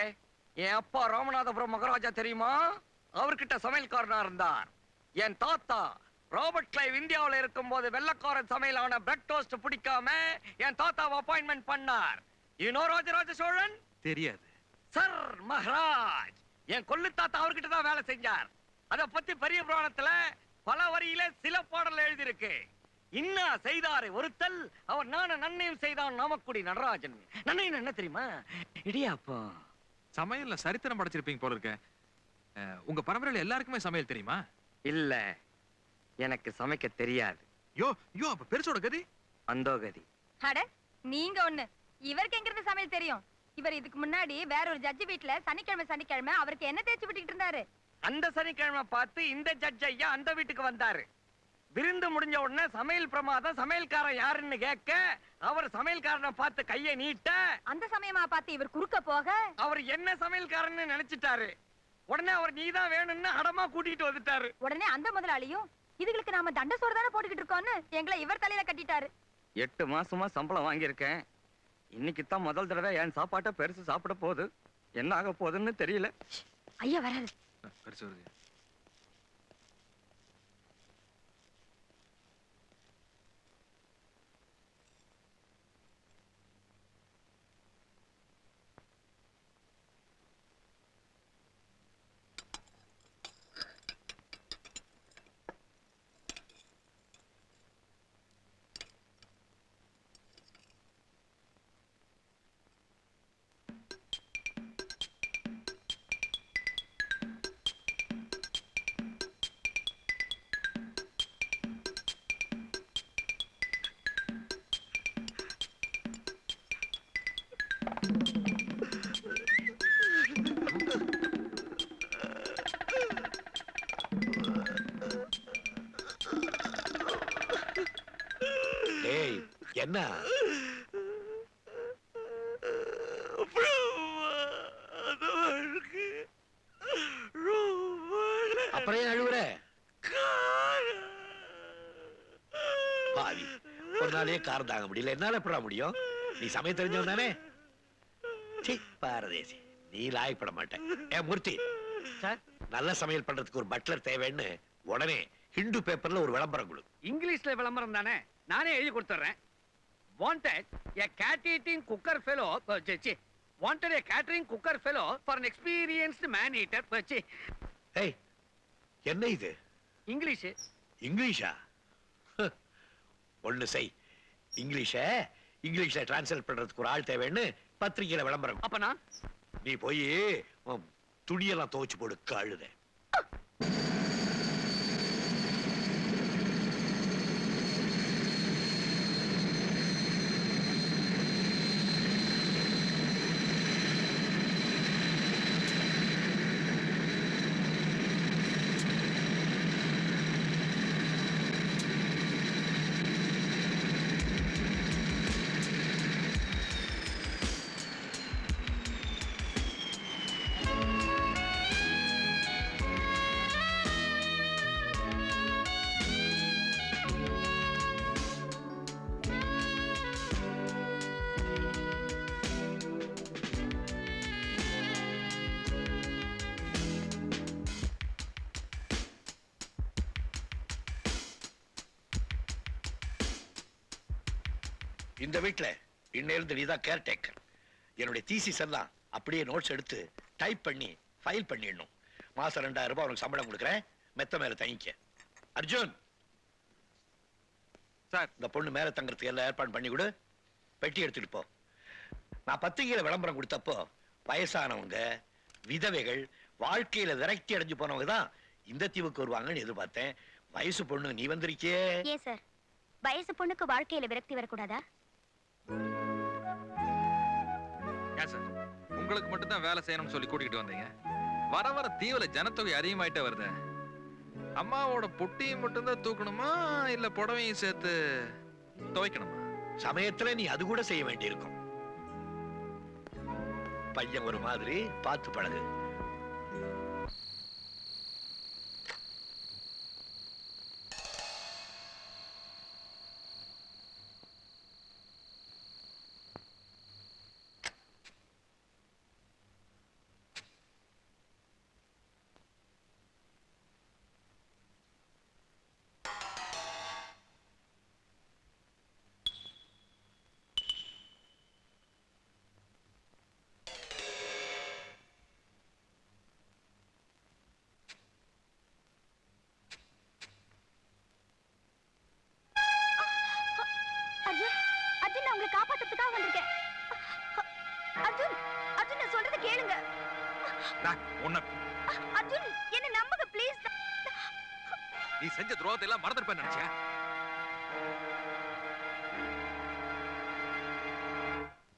என் அப்பா ராமநாதபுரம் மகாராஜா தெரியுமா? அவர்கிட்ட சமையல்காரனா இருந்தார். என் தாத்தா ராபர்ட் கிளைவ் இந்தியாவில் இருக்கும் போது வெள்ளக்காரன் சமையலான பிரெட் டோஸ்ட் பிடிக்காம என் தாத்தாவை அப்பாயின்மெண்ட் பண்ணார். ராஜராஜ சோழன் தெரியாது. சர் மகாராஜ் என் கொள்ளு தாத்தா அவர்கிட்ட தான் வேலை செஞ்சார். அத பத்தி பெரிய புராணத்துல பல வரியில சில பாடல் எழுதியிருக்கு. இன்னா செய்தாரை ஒருத்தல் அவர் நான நன்னையும் செய்தான் நாமக்குடி நடராஜன். நன்னையும் என்ன தெரியுமா? இடியாப்பம். சமையல்ல சரித்திரம் படைச்சிருப்பீங்க போல இருக்க. உங்க பரம்பரையில எல்லாருக்குமே சமையல் தெரியுமா? இல்ல, எனக்கு சமைக்க தெரியாது. அப்ப பெருசோட கதி அந்தோ கதி. அட நீங்க ஒண்ணு, இவருக்கு எங்கிருந்து சமையல் தெரியும்? இவர் இதுக்கு முன்னாடி வேற ஒரு ஜட்ஜி வீட்ல சனிக்கிழமை அவருக்கு என்ன தேய்ச்சி விட்டுக்கிட்டு இருந்தாரு. அந்த சனிக்கிழமை பார்த்து இந்த ஜட்ஜ் ஐயா அந்த வீட்டுக்கு வந்தாரு. விருந்து முடிஞ்ச உடனே சமையல் பிரமாதம் சமையல்காரன் யாருன்னு கேட்க, அவர் சமையல்காரனை பார்த்து கையை நீட்ட, அந்த சமயமா பார்த்து இவர் குறுக்க போக, அவர் என்ன சமையல்காரன்னு நினைச்சிட்டாரு. உடனே அவர் நீதான் வேணும்னு அடமா கூட்டிட்டு வந்துட்டாரு. உடனே அந்த முதலாளியும் இதுகளுக்கு நாம தண்ட சோறு தானே போட்டுக்கிட்டு இருக்கோம்னு எங்களை இவர் தலையில கட்டிட்டாரு. 8 மாசமா சம்பளம் வாங்கியிருக்கேன். இன்னைக்கு தான் முதல் தடவை என் சாப்பாட்டை பெருசு சாப்பிட போகுது. என்ன ஆக போகுதுன்னு தெரியல. ஐயா வராது. பெருசு வருது. என்ன அப்புறம் ஏன் அழுவுற? பாவி, ஒரு நாளையே காரம் தாங்க முடியல, என்னால எப்படா முடியும்? நீ சமயம் தெரிஞ்சவன் தானே? பாரதேசி, நீ லாயப்பட மாட்டேன். ஏன் மூர்த்தி சார், நல்ல சமையல் பண்றதுக்கு ஒரு பட்லர் தேவைன்னு உடனே ஹிந்து பேப்பர்ல ஒரு விளம்பரம் கொடு. இங்கிலீஷ்ல விளம்பரம் தானே, நானே எழுதி கொடுத்துறேன். Wanted a cat eating cooker fellow, wanted a catering cooker fellow for an experienced man eater. ஏய், என்ன இது? இங்கிலீஷ். இங்கிலீஷா? ஒண்ணு செய், இங்கிலீஷ்ல டிரான்ஸ்லேட் பண்றதுக்கு ஒரு ஆள் தேவைன்னு பத்திரிகையில விளம்பரம். அப்ப நான் நீ போய் துணியெல்லாம் துவைச்சு போடு, கழுத. இந்த வீட்டுல இன்னிலிருந்து நீதான் கேர்டேக்கர். என்னுடைய தீசிஸ் எல்லாம் அப்படியே நோட்ஸ் எடுத்து டைப் பண்ணி ஃபைல் பண்ணிடணும். மாசம் 2000 ரூபாய் உனக்கு சம்பளம் கொடுக்குறேன், மெத்த மேல தங்கிக்க. அர்ஜுன் சார், இந்த பொண்ணு மேல தங்கறதுக்கு எல்லாம் ஏற்பாடு பண்ணி கொடு. பெட்டி எடுத்துட்டு போ. நான் பத்திரிகையில விளம்பரம் கொடுத்தப்போ வயசானவங்க, விதவைகள், வாழ்க்கையில விரக்தி அடைஞ்சு போனவங்க தான் இந்த தீவுக்கு வருவாங்கன்னு எதிர்பார்த்தேன். வயசு பொண்ணு நீ வந்திருக்கியே. ஏன் சார், வயசு பொண்ணுக்கு வாழ்க்கையில விரக்தி வரக்கூடாதா? ஏன் சார், உங்களுக்கு மட்டும் தான் வேலை செய்யணும்னு சொல்லி கூட்டிகிட்டு வந்தீங்க. வர வர தீவுல ஜனத்தொகை அதிகமாயிட்டே வருது. அம்மாவோட பொட்டியும் மட்டும்தான் தூக்கணுமா, இல்ல புடவையும் சேர்த்து துவைக்கணுமா? சமயத்துல நீ அது கூட செய்ய வேண்டியிருக்கும். பையன் ஒரு மாதிரி பார்த்து பழகு. உன்னை அர்ஜுன் என்ன நம்புங்க ப்ளீஸ். நீ செஞ்ச துரோகத்தை எல்லாம் மறந்துருப்பேன்னு நினைச்சியா?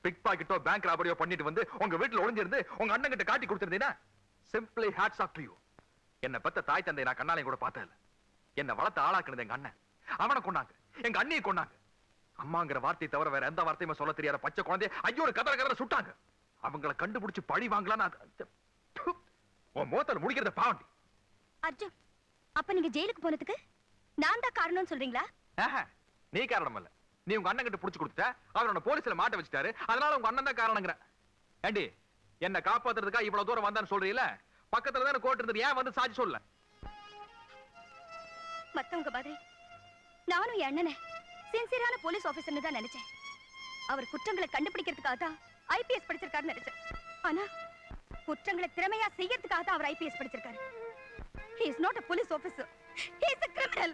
பிக் பாக்கெட்டோ பேங்க் ராபரியோ பண்ணிட்டு வந்து உங்க வீட்டுல ஒளிஞ்சிருந்து உங்க அண்ணன் கிட்ட காட்டி கொடுத்திருந்தீங்கன்னா simply hats off to you. என்ன பத்த தாய் தந்தை நான் கண்ணாலையும் கூட பார்த்தது இல்ல. என்ன வளர்த்து ஆளாக்குனது எங்க அண்ணன். அவனை கொண்டாங்க, எங்க அண்ணியை கொண்டாங்க. அம்மாங்கிற வார்த்தையை தவிர வேற எந்த வார்த்தையுமே சொல்ல தெரியாத பச்சை குழந்தைய ஐயோ கதற கதற சுட்டாங்க. அவங்கள கண்டுபிடிச்சு பழி வாங்கலான்னு உன் மோத்தல முடிக்கிறத பாவண்டி. அர்ஜுன், அப்ப நீங்க ஜெயிலுக்கு போனதுக்கு நான் தான் காரணம்னு சொல்றீங்களா? நீ காரணம் இல்ல. நீ உங்க அண்ணன் கிட்ட புடிச்சு கொடுத்த, அவரோட போலீஸ்ல மாட்ட வச்சுட்டாரு. அதனால உங்க அண்ணன் தான் காரணங்கிற. ஏண்டி என்ன காப்பாத்துறதுக்கா இவ்வளவு தூரம் வந்தான்னு சொல்றீல? பக்கத்துல தானே கோர்ட் இருந்தது, ஏன் வந்து சாட்சி சொல்ல? மத்தவங்க மாதிரி நானும் என் அண்ணனை சின்சியரான போலீஸ் ஆபீசர்னு தான் நினைச்சேன். அவர் குற்றங்களை கண்டுபிடிக்கிறதுக்காக தான் ஐபிஎஸ் படிச்சிருக்காருன்னு நினைச்சேன். ஆனா குற்றங்களை திறமையா செய்யறதுக்காக தான் அவர் ஐபிஎஸ் படிச்சிருக்காரு. He is not a police officer. He is a criminal.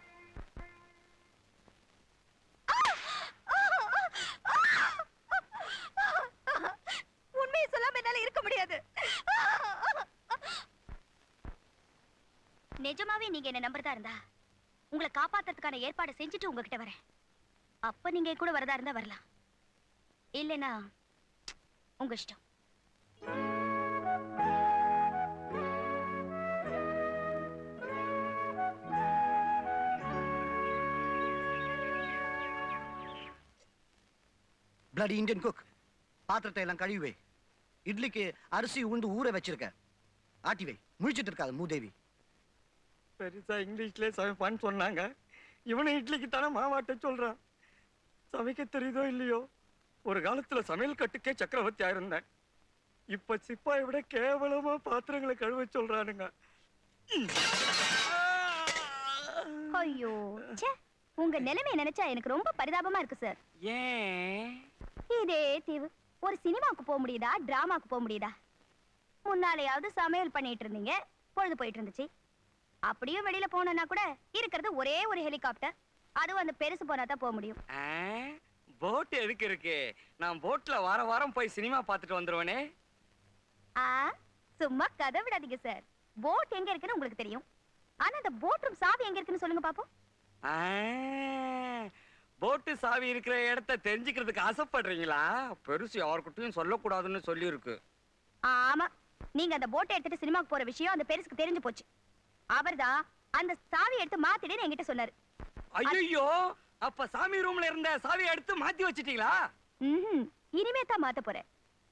உண்மையை சொல்லாம என்னால இருக்க முடியாது. நிஜமாவே நீங்க என்ன நம்புறதா இருந்தா உங்களை காப்பாத்துறதுக்கான ஏற்பாடு செஞ்சுட்டு உங்ககிட்ட வரேன். அப்ப நீங்க கூட வரதா இருந்தா வரலாம், இல்லைன்னா உங்க இஷ்டம். பிளடி இந்தியன் குக், பாத்திரத்தை எல்லாம் கழுவி. இட்லிக்கு அரிசி உண்டு ஊற வச்சிருக்க. ஆட்டி வை, முழிச்சிட்டு இருக்காது மூதேவி. பெருசா இங்கிலீஷ்ல சமைப்பான்னு சொன்னாங்க. இவனை இட்லிக்கு தானே மாவாட்ட சொல்றான். சமைக்க தெரியுதோ இல்லையோ, ஒரு காலத்துல சமையல் கட்டுக்கே சக்கரவர்த்தியா இருந்தேன். இப்ப சிப்பாயை விட கேவலமா பாத்திரங்களை கழுவ சொல்றானுங்க. ஐயோ, உங்க நிலைமையை நினைச்சா எனக்கு ரொம்ப பரிதாபமா இருக்கு சார். ஏன் இதே தீவு ஒரு சினிமாவுக்கு போக முடியுதா, டிராமாக்கு போக முடியுதா? முன்னாலேயாவது சமையல் பண்ணிட்டு இருந்தீங்க, பொழுது போயிட்டு இருந்துச்சு. அப்படியும் வெளியில போனோம்னா கூட இருக்கிறது ஒரே ஒரு ஹெலிகாப்டர், அதுவும் அந்த பெருசு போனா தான் போக முடியும். போட் எதுக்கு இருக்கு? நான் போட்ல வார வாரம் போய் சினிமா பார்த்துட்டு வந்துருவனே. சும்மா கதை விடாதீங்க சார். போட் எங்க இருக்குன்னு உங்களுக்கு தெரியும், ஆனா அந்த போட் ரூம் சாவி எங்க இருக்குன்னு சொல்லுங்க பாப்போம். போட்டு சாவி இருக்கிற இடத்த தெரிஞ்சுக்கிறதுக்கு ஆசைப்படுறீங்களா? பெருசு யாருக்கிட்டையும் சொல்லக்கூடாதுன்னு சொல்லி இருக்கு. ஆமா, நீங்க அந்த போட்டை எடுத்துட்டு சினிமாக்கு போற விஷயம் அந்த பெருசுக்கு தெரிஞ்சு போச்சு. அவர்தான் அந்த சாவி எடுத்து மாத்திடுன்னு என்கிட்ட சொன்னாரு. ஐயோ, அப்ப சாமி ரூம்ல இருந்த சாவியை எடுத்து மாத்தி வச்சிட்டீங்களா? இனிமே தான் மாத்த போறேன்.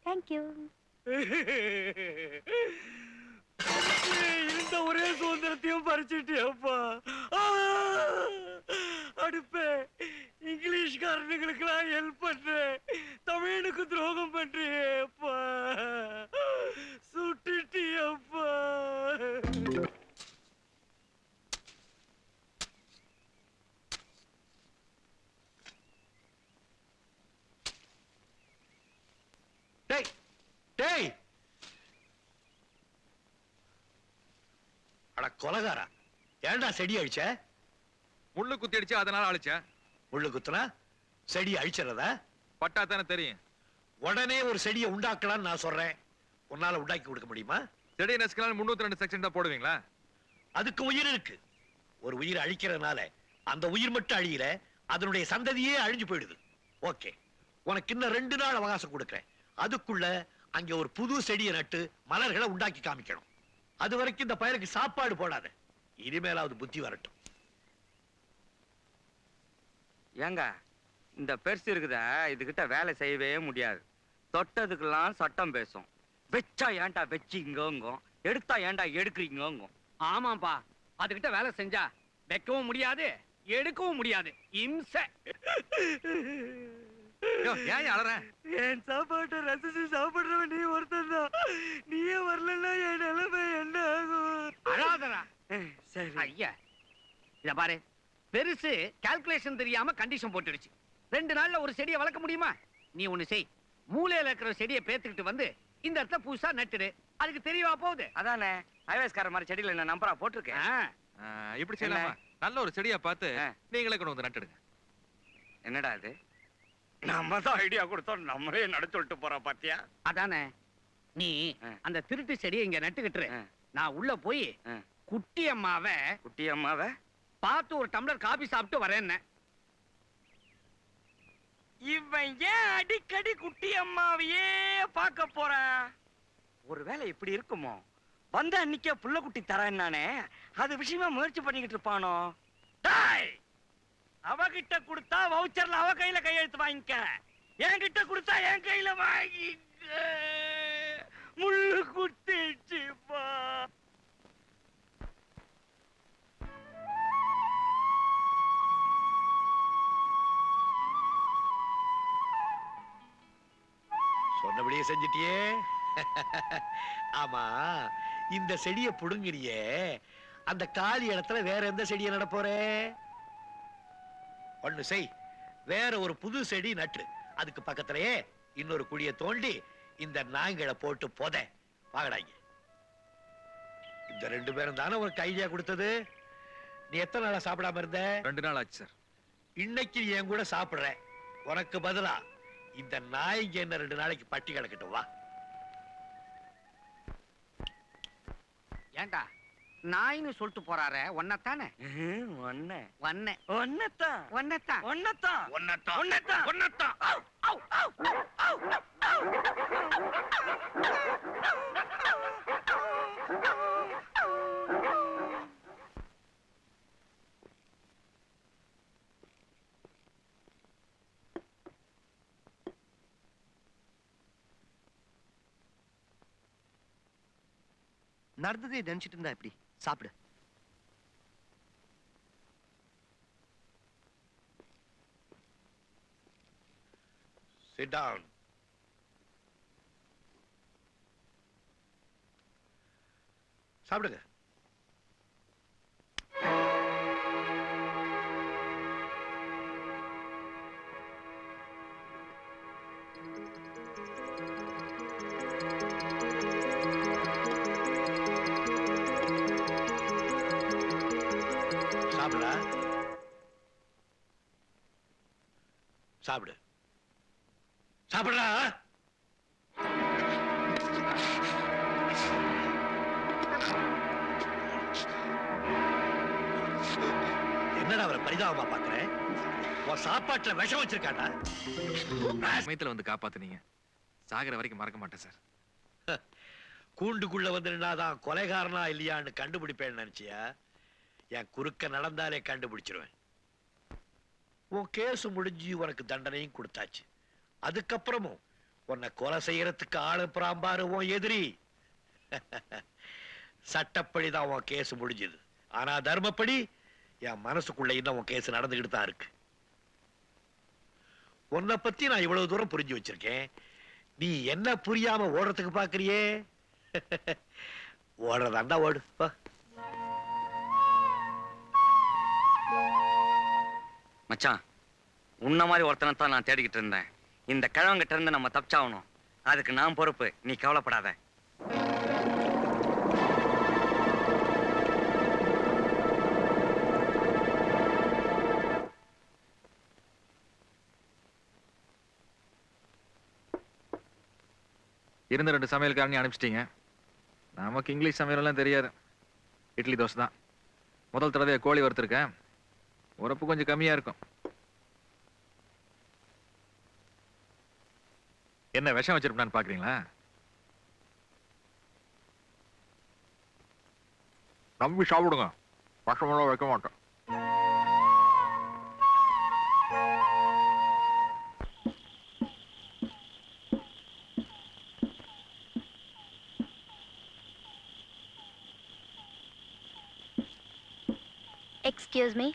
தேங்க்யூ. இந்த ஒரே சுதந்திரத்தையும் பறிச்சுட்டியப்பா. அடுப்பே, இங்கிலீஷ்காரனுங்களுக்கு நான் ஹெல்ப் பண்றேன், தமிழுக்கு துரோகம் பண்றியப்பா. சுட்டுட்டியப்பா. டேய் டேய், அட கொலகாரா, ஏன்டா செடி அழிச்ச? முள்ளு குத்தி அடிச்சு அதனால அழிச்சேன். முள்ளு குத்துனா செடி அழிச்சிடறதா? பட்டா தானே தெரியும். உடனே ஒரு செடியை உண்டாக்கலாம்னு நான் சொல்றேன். உன்னால உண்டாக்கி கொடுக்க முடியுமா? செடியை நசுக்கலாம் 302 செக்ஷன் தான் போடுவீங்களா? அதுக்கு உயிர் இருக்கு. ஒரு உயிர் அழிக்கிறதுனால அந்த உயிர் மட்டும் அழியல, அதனுடைய சந்ததியே அழிஞ்சு போயிடுது. ஓகே, உனக்கு இன்னும் 2 நாள் அவகாசம் கொடுக்கிறேன். அதுக்குள்ள அங்க ஒரு புது செடியை நட்டு மலர்களை உண்டாக்கி காமிக்கணும். அது வரைக்கும் இந்த பயிருக்கு சாப்பாடு போடாத. இனிமேலாவது புத்தி வரட்டும். ஏங்க, இந்த பெருசு இருக்குதா, இதுகிட்ட வேலை செய்யவே முடியாது. தொட்டதுக்கெல்லாம் சட்டம் பேசும். வெச்சா ஏன்டா வெச்சிங்கோங்க, எடுத்தா ஏன்டா எடுக்கிறீங்க. ஆமாப்பா, அதுகிட்ட வேலை செஞ்சா வைக்கவும் முடியாது, எடுக்கவும் முடியாது. இம்சை. ஏன் அழற? என் சாப்பாட்டை ரசிச்சு சாப்பிடுறவன் நீ ஒருத்தன் தான். நீயே வரலன்னா என் நிலைமை என்ன ஆகும்? அழாதடா. சரி ஐயா, இத பாரு, பெருசு கால்குலேஷன் தெரியாம கண்டிஷன் போட்டுடுச்சு. 2 நாள்ல ஒரு செடியை வளர்க்க முடியுமா? நீ ஒண்ணு செய், மூலையில இருக்கிற செடியை பேத்துக்கிட்டு வந்து இந்த இடத்த புதுசா நட்டுடு. அதுக்கு தெரியவா போகுது? அதானே, ஐவேஸ்கார மாதிரி செடியில என்ன நம்பரா போட்டிருக்கேன். இப்படி செய்யலாமா? நல்ல ஒரு செடியா பார்த்து நீங்களே கொண்டு வந்து நட்டுடுங்க. என்னடா இது, நம்ம தான் ஐடியா கொடுத்தோம், நம்மளே நட சொல்லிட்டு போறோம் பாத்தியா? அதானே, நீ அந்த திருட்டு செடியை இங்க நட்டுக்கிட்டு நான் உள்ள போய் குட்டி அம்மாவை பார்த்து ஒரு டம்ளர் காபி சாப்பிட்டு வரேன்னு. இவன் ஏன் அடிக்கடி குட்டி அம்மாவையே பார்க்க போறான்? ஒருவேளை இப்படி இருக்குமோ? வந்த அன்னைக்கே புள்ள குட்டி தரேன் நானே, அது விஷயமா முயற்சி பண்ணிக்கிட்டு இருப்பானோ? டேய், அவகிட்ட கொடுத்தா வவுச்சர்ல அவ கையில கையெழுத்து வாங்கிக்க, என்கிட்ட கொடுத்தா என் கையில வாங்கிக்க. முள்ளு குத்திடுச்சுப்பா. சொன்னபடியே செஞ்சிட்டியே. ஆமா, இந்த செடியை புடுங்கிறியே, அந்த காலி இடத்துல வேற எந்த செடியை நட போற? ஒண்ணு செய், வேற ஒரு புது செடி நட்டு அதுக்கு பக்கத்திலேயே இன்னொரு குழியை தோண்டி இந்த நாய்களை போட்டு போத வாங்கடாங்க. இந்த 2 பேரும் தானே உனக்கு ஐடியா கொடுத்தது. நீ எத்தனை நாளா சாப்பிடாம இருந்த? 2 நாள் ஆச்சு சார். இன்னைக்கு நீ என் கூட சாப்பிடுற, உனக்கு பதிலா இந்த நாய்ங்க என்ன 2 நாளைக்கு பட்டி கிடக்கட்டும். வா. ஏண்டா நாயின்னு சொல்லிட்டு போறாரே, ஒன்னத்தானே? நடந்ததே நினைச்சிட்டு இருந்தா எப்படி? சாப்பிடு. Sit down. சாப்பிடுங்க. சாப்பிடா. சாப்பிடு. சாப்பிடுறா. என்னடா அவரை பரிதாபமா பாக்குறேன்? உன் சாப்பாட்டுல விஷம் வச்சிருக்காண்டா. சமயத்துல வந்து காப்பாத்துனீங்க. சாகிற வரைக்கும் மறக்க மாட்டேன் சார். கூண்டுக்குள்ள வந்து நின்னாதான் கொலைகாரனா இல்லையான்னு கண்டுபிடிப்பேன்னு நினைச்சியா? என் குறுக்க நடந்தாலே கண்டுபிடிச்சிருவேன். உன் கேஸ் முடிஞ்சு உனக்கு தண்டனையும் கொடுத்தாச்சு. அதுக்கப்புறமும் உன்னை கொலை செய்யறதுக்கு ஆளு பிராம்பாரு உன் எதிரி. சட்டப்படிதான் உன் கேஸ் முடிஞ்சது. ஆனா தர்மப்படி என் மனசுக்குள்ள இன்னும் உன் கேஸ் நடந்துகிட்டு தான் இருக்கு. உன்னை பத்தி நான் இவ்வளவு தூரம் புரிஞ்சு வச்சிருக்கேன். நீ என்ன புரியாம ஓடுறதுக்கு பாக்குறியே? ஓடுறதாண்டா ஓடு. மச்சான், உன்ன மாதிரி ஒருத்தனை தான் நான் தேடிக்கிட்டு இருந்தேன். இந்த கிழவங்கிட்ட இருந்து நம்ம தப்பிச்சாகணும். அதுக்கு நான் பொறுப்பு, நீ கவலைப்படாத. இருந்த 2 சமையல்காரனையும் அனுப்பிச்சிட்டீங்க. நமக்கு இங்கிலீஷ் சமையலாம் தெரியாது. இட்லி தோசை தான். முதல் தடவை கோழி வறுத்துருக்கேன். உரப்பு கொஞ்சம் கம்மியா இருக்கும். என்ன விஷம் வச்சிருப்பான்னு பாக்குறீங்களா? நம்பி சாப்பிடுங்க. விஷமெல்லாம் வைக்க மாட்டோம். எக்ஸ்கியூஸ் மீ,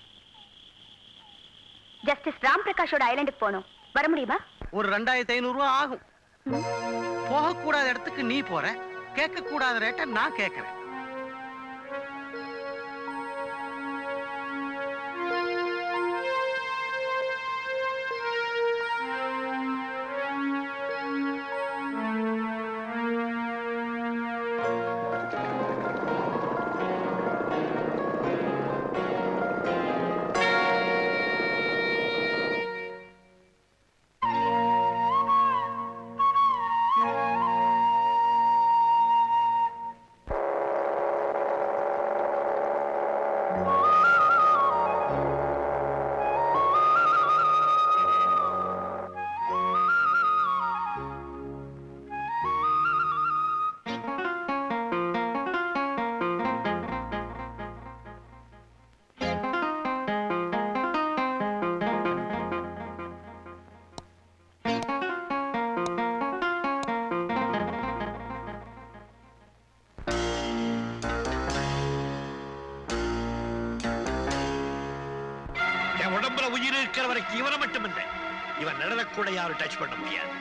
ஜஸ்டிஸ் ராம் பிரகாஷோட ஐலண்டுக்கு போகணும். வர முடியுமா? ஒரு 2500 ரூபா ஆகும். போகக்கூடாத இடத்துக்கு நீ போற, கேட்க கூடாத ரேட்டை நான் கேட்கிறேன். என் உடம்புல உயிர் இருக்கிற வரைக்கும் இவனை மட்டும் இல்லை, இவன் நிழலை கூட யாரும் டச் பண்ண முடியாது.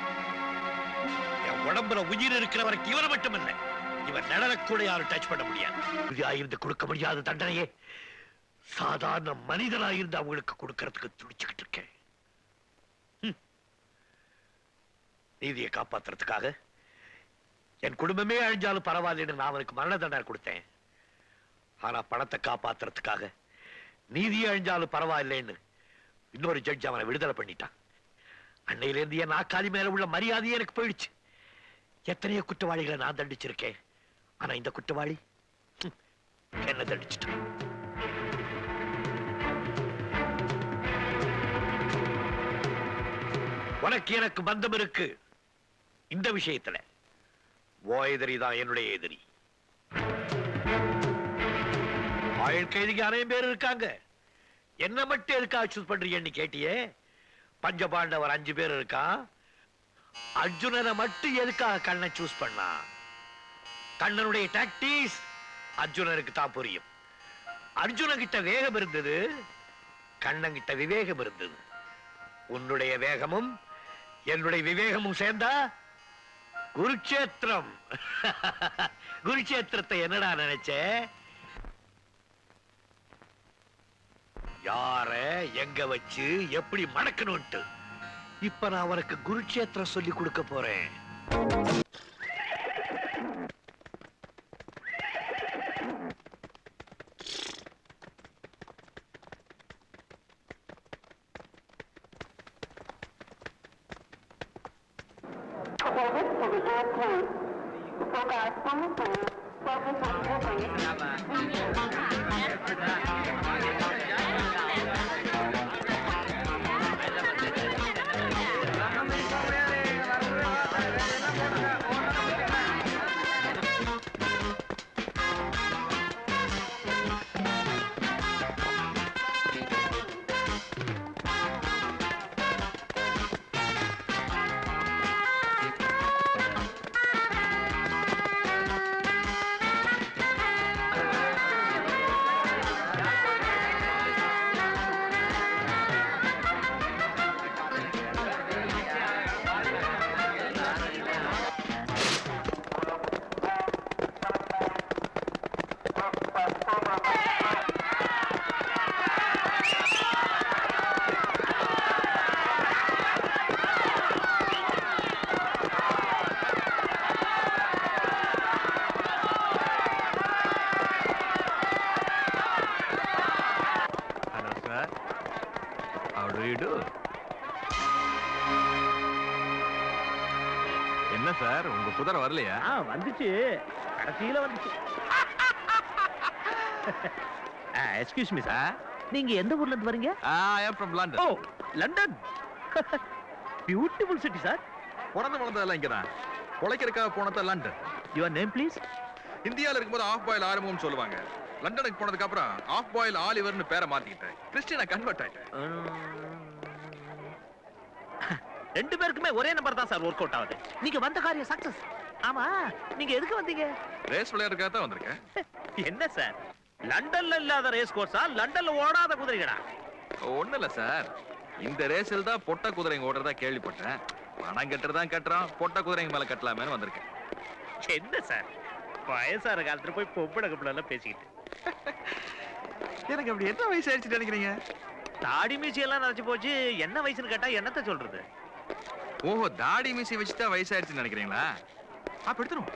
என் உடம்புல உயிர் இருக்கிற வரைக்கும் இவனை மட்டும் இல்லை, இவன் நிழலை கூட யாரும் டச் பண்ண முடியாது. இருந்து கொடுக்க முடியாத தண்டனையே சாதாரண மனிதனா இருந்து அவங்களுக்கு கொடுக்கறதுக்கு துடிச்சுக்கிட்டு இருக்கேன். நீதியை காப்பாத்துறதுக்காக என் குடும்பமே அழிஞ்சாலும் பரவாயில்லைன்னு நான் அவனுக்கு மரண தண்டனை கொடுத்தேன். ஆனா பணத்தை காப்பாத்துறதுக்காக நீதியை அழிஞ்சாலும் பரவாயில்லைன்னு இன்னொரு ஜட்ஜ் அவனை விடுதலை பண்ணிட்டான். அன்னையிலேருந்து என் நாக்காளி மேல உள்ள மரியாதையே எனக்கு போயிடுச்சு. எத்தனையோ குற்றவாளிகளை நான் தண்டிச்சிருக்கேன், ஆனா இந்த குற்றவாளி என்ன தண்டிச்சிட்டான். உனக்கு எனக்கு பந்தம் இருக்கு. இந்த விஷயத்துல ஓ எதிரி தான் என்னுடைய எதிரி. ஆயுள் கைதிக்கு அனைவரும் பேர் இருக்காங்க, என்ன மட்டும் எதுக்காக சூஸ் பண்றீங்கன்னு கேட்டியே. பஞ்சபாண்டவர் 5 பேர் இருக்கா, அர்ஜுனனை மட்டும் எதுக்காக கண்ணன் சூஸ் பண்ணா? கண்ணனுடைய டாக்டிக்ஸ் அர்ஜுனனுக்கு தான் புரியும். அர்ஜுனன் கிட்ட வேகம் இருந்தது, கண்ணன் கிட்ட விவேகம் இருந்தது. உன்னுடைய வேகமும் என்னுடைய விவேகமும் சேர்ந்தா குருட்சேத்திரம். குருட்சேத்திரத்தை என்னடா நினைச்ச? யார எங்க வச்சு எப்படி மடக்கணும்ட்டு இப்ப நான் அவனுக்கு குருட்சேத்திரம் சொல்லி கொடுக்க போறேன். என்ன சார் உங்க குதிரை வரலையா? வந்துச்சு, கடைசியில வந்துச்சு. எக்ஸ்கியூஸ் மீ சார், நீங்க எந்த ஊர்ல இருந்து வரீங்க? I am from London. Oh, London. Beautiful city sir. பிறந்து வளர்ந்ததெல்லாம் இங்கதான், உழைக்கிறதுக்காக போனது லண்டன். Your name please? இந்தியால இருக்கும்போது ஆஃப் பாயில் ஆரம்பம்னு சொல்லுவாங்க. லண்டனுக்கு போனதுக்கு அப்புறம் ஆஃப் பாயில் ஆலிவர்னு பேரை மாத்திக்கிட்டேன். கிறிஸ்டியனா கன்வெர்ட் ஆயிட்டேன். 2 பேருக்குமே ஒரே நம்பர் தான் சார் ஒர்க் அவுட் ஆகுது. நீங்க வந்த காரியம் சக்சஸ். ஆமா, நீங்க எதுக்கு வந்தீங்க? ரேஸ் விளையாடுறதுக்காக தான் வந்திருக்கேன். என்ன சார், லண்டன்ல இல்லாத ரேஸ் கோர்ஸா? லண்டன்ல ஓடாத குதிரைகளா? ஒண்ணு இல்ல சார், இந்த ரேஸில் தான் பொட்ட குதிரைங்க ஓடுறதா கேள்விப்பட்டேன். பணம் கட்டுறதான் கட்டுறான், பொட்ட குதிரைங்க மேல கட்டலாமேன்னு வந்திருக்கேன். என்ன சார், வயசான காலத்துல போய் பொம்பளை கப்பலாம் பேசிக்கிட்டு. எனக்கு அப்படி என்ன வயசு ஆயிடுச்சு நினைக்கிறீங்க? தாடி மீசி எல்லாம் நினைச்சு போச்சு. என்ன வயசுன்னு கேட்டா என்னத்த சொல்றது? ஓஹோ, தாடி மீசி வச்சுதான் வயசாயிருச்சுன்னு நினைக்கிறீங்களா? அப்ப எடுத்துரும்.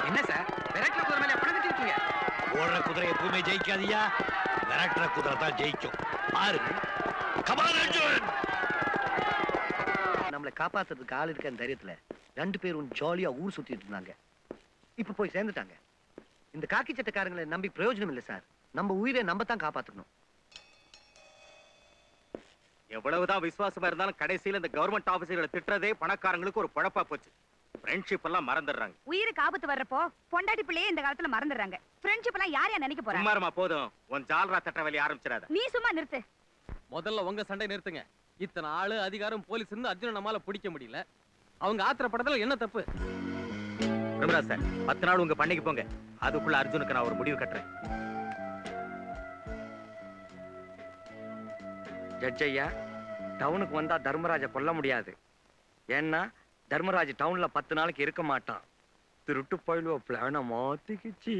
என்ன சார் விரட்டுற குதிரை மேல பணம் கட்டிருக்கீங்க? ஓடுற குதிரை எப்பவுமே ஜெயிக்காதியா, விரட்டுற குதிரை தான் ஜெயிக்கும். பாரு. கமான் அர்ஜுன். நம்மளை காப்பாத்துறதுக்கு ஆள் இருக்க தைரியத்துல 2 பேரும் ஜாலியா ஊர் சுத்திட்டு இருந்தாங்க. இப்ப போய் சேர்ந்துட்டாங்க. இந்த காக்கி சட்டக்காரங்களை நம்பி பிரயோஜனம் இல்லை சார். நம்ம உயிரை நம்ம தான் காப்பாத்தணும். எவ்வளவுதான் விசுவாசமா இருந்தாலும் கடைசியில இந்த கவர்மெண்ட் ஆபீசர்களை திட்டுறதே பணக்காரங்களுக்கு ஒரு பழப்பா போச்சு. ஃப்ரெண்ட்ஷிப் எல்லாம் மறந்துடுறாங்க. உயிருக்கு ஆபத்து வர்றப்போ பொண்டாட்டி பிள்ளையே இந்த காலத்துல மறந்துடுறாங்க. ஃப்ரெண்ட்ஷிப் எல்லாம் யாரையா நினைக்க போறாங்க? சும்மாருமா போதும், உன் ஜால்ரா தட்ட வேலையை ஆரம்பிச்சிடாத. நீ சும்மா நிறுத்து. முதல்ல உங்க சண்டை நிறுத்துங்க. இத்தனை ஆளு அதிகாரம் போலீஸ் இருந்து அர்ஜுன நம்மால பிடிக்க முடியல. அவங்க ஆத்திரப்படத்துல என்ன தப்பு? பிரமராஜ் சார் 10 நாள் உங்க பண்ணைக்கு போங்க. அதுக்குள்ள அர்ஜுனுக்கு நான் ஒரு முடிவு கட்டுறேன். ஜட்ஜ் ஐயா, டவுனுக்கு வந்தா தர்மராஜ கொல்ல முடியாது. ஏன்னா தர்மராஜ் டவுன்ல 10 நாளைக்கு இருக்க மாட்டான். திருட்டு போயிடுவோ பிளான மாத்திக்கிச்சு.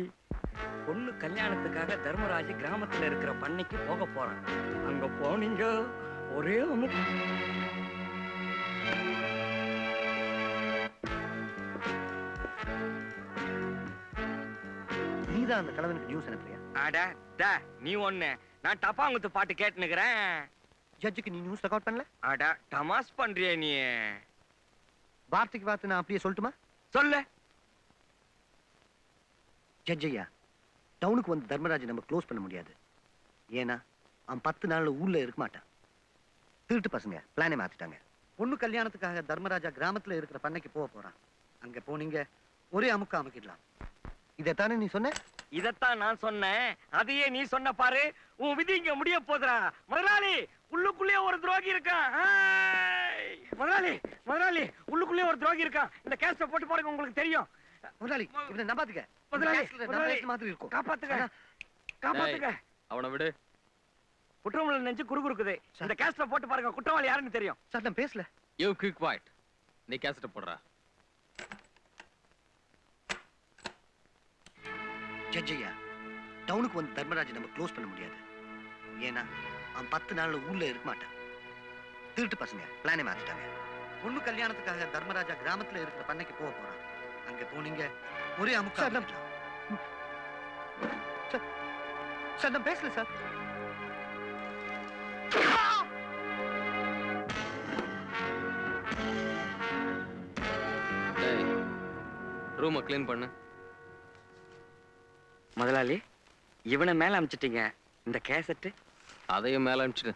பொண்ணு கல்யாணத்துக்காக தர்மராஜ் கிராமத்துல இருக்கிற பண்ணைக்கு போக போறான். அங்க போனீங்க ஒரே நீதான் அந்த கலவனுக்கு நியூஸ் அனுப்புறியா? அட நீ ஒண்ணு, நான் டப்பாங்குத்து பாட்டு கேட்டுனுக்குறேன். ஜட்ஜுக்கு நீ நியூஸ் ரெக்கார்ட் பண்ணல? அட டமாஸ் பண்றிய நீ. வார்த்தைக்கு வார்த்தை நான் அப்படியே சொல்லட்டுமா? சொல்லு. ஜட்ஜ் ஐயா, டவுனுக்கு வந்து தர்மராஜ் நம்ம க்ளோஸ் பண்ண முடியாது. ஏன்னா அவன் 10 நாள்ல ஊர்ல இருக்க மாட்டான். திருட்டு பசங்க பிளானே மாத்திட்டாங்க. பொண்ணு கல்யாணத்துக்காக தர்மராஜா கிராமத்துல இருக்கிற பண்ணைக்கு போக போறான். அங்க போனீங்க ஒரே அமுக்க அமுக்கிடலாம். இதைத்தானே நீ சொன்ன? இதத்தான் நான் சொன்னேன். அதையே நீ சொன்ன பாரு. உன் விதி இங்க முடிய போதுடா. முதலாளி, உள்ளுக்குள்ளே ஒரு துரோகி இருக்கான். முதலாளி முதலாளி, உள்ளுக்குள்ளே ஒரு துரோகி இருக்கான். இந்த கேஸ போட்டு பாருங்க, உங்களுக்கு தெரியும். முதலாளி இவனை நம்பாதீங்க. முதலாளி மாதிரி இருக்கும். காப்பாத்துங்க காப்பாத்துங்க. அவனை விடு. குற்றவாளி நெஞ்சு குறுகுறுக்குது. இந்த கேஸ்ல போட்டு பாருங்க, குற்றவாளி யாருன்னு தெரியும். சார் நான் பேசல. You quick quiet. நீ கேசட் போடுறா. ஜட்ஜ் ஐயா, டவுனுக்கு வந்து தர்மராஜ் நம்ம க்ளோஸ் பண்ண முடியாது. ஏன்னா அவன் 10 நாள்ல ஊர்ல இருக்க மாட்டான். திருட்டு பசங்க பிளானே மாத்திட்டாங்க. பொண்ணு கல்யாணத்துக்காக தர்மராஜா கிராமத்துல இருக்கிற பண்ணைக்கு போக போறான். அங்க போனீங்க ஒரே அமுக்க. சார் நான் பேசல சார். ரூமை க்ளீன் பண்ணு. முதலாளி, இவனை மேல அனுப்பிச்சிட்டீங்க. இந்த கேசட்டு அதையும் மேல அனுப்பிச்சிட்டு.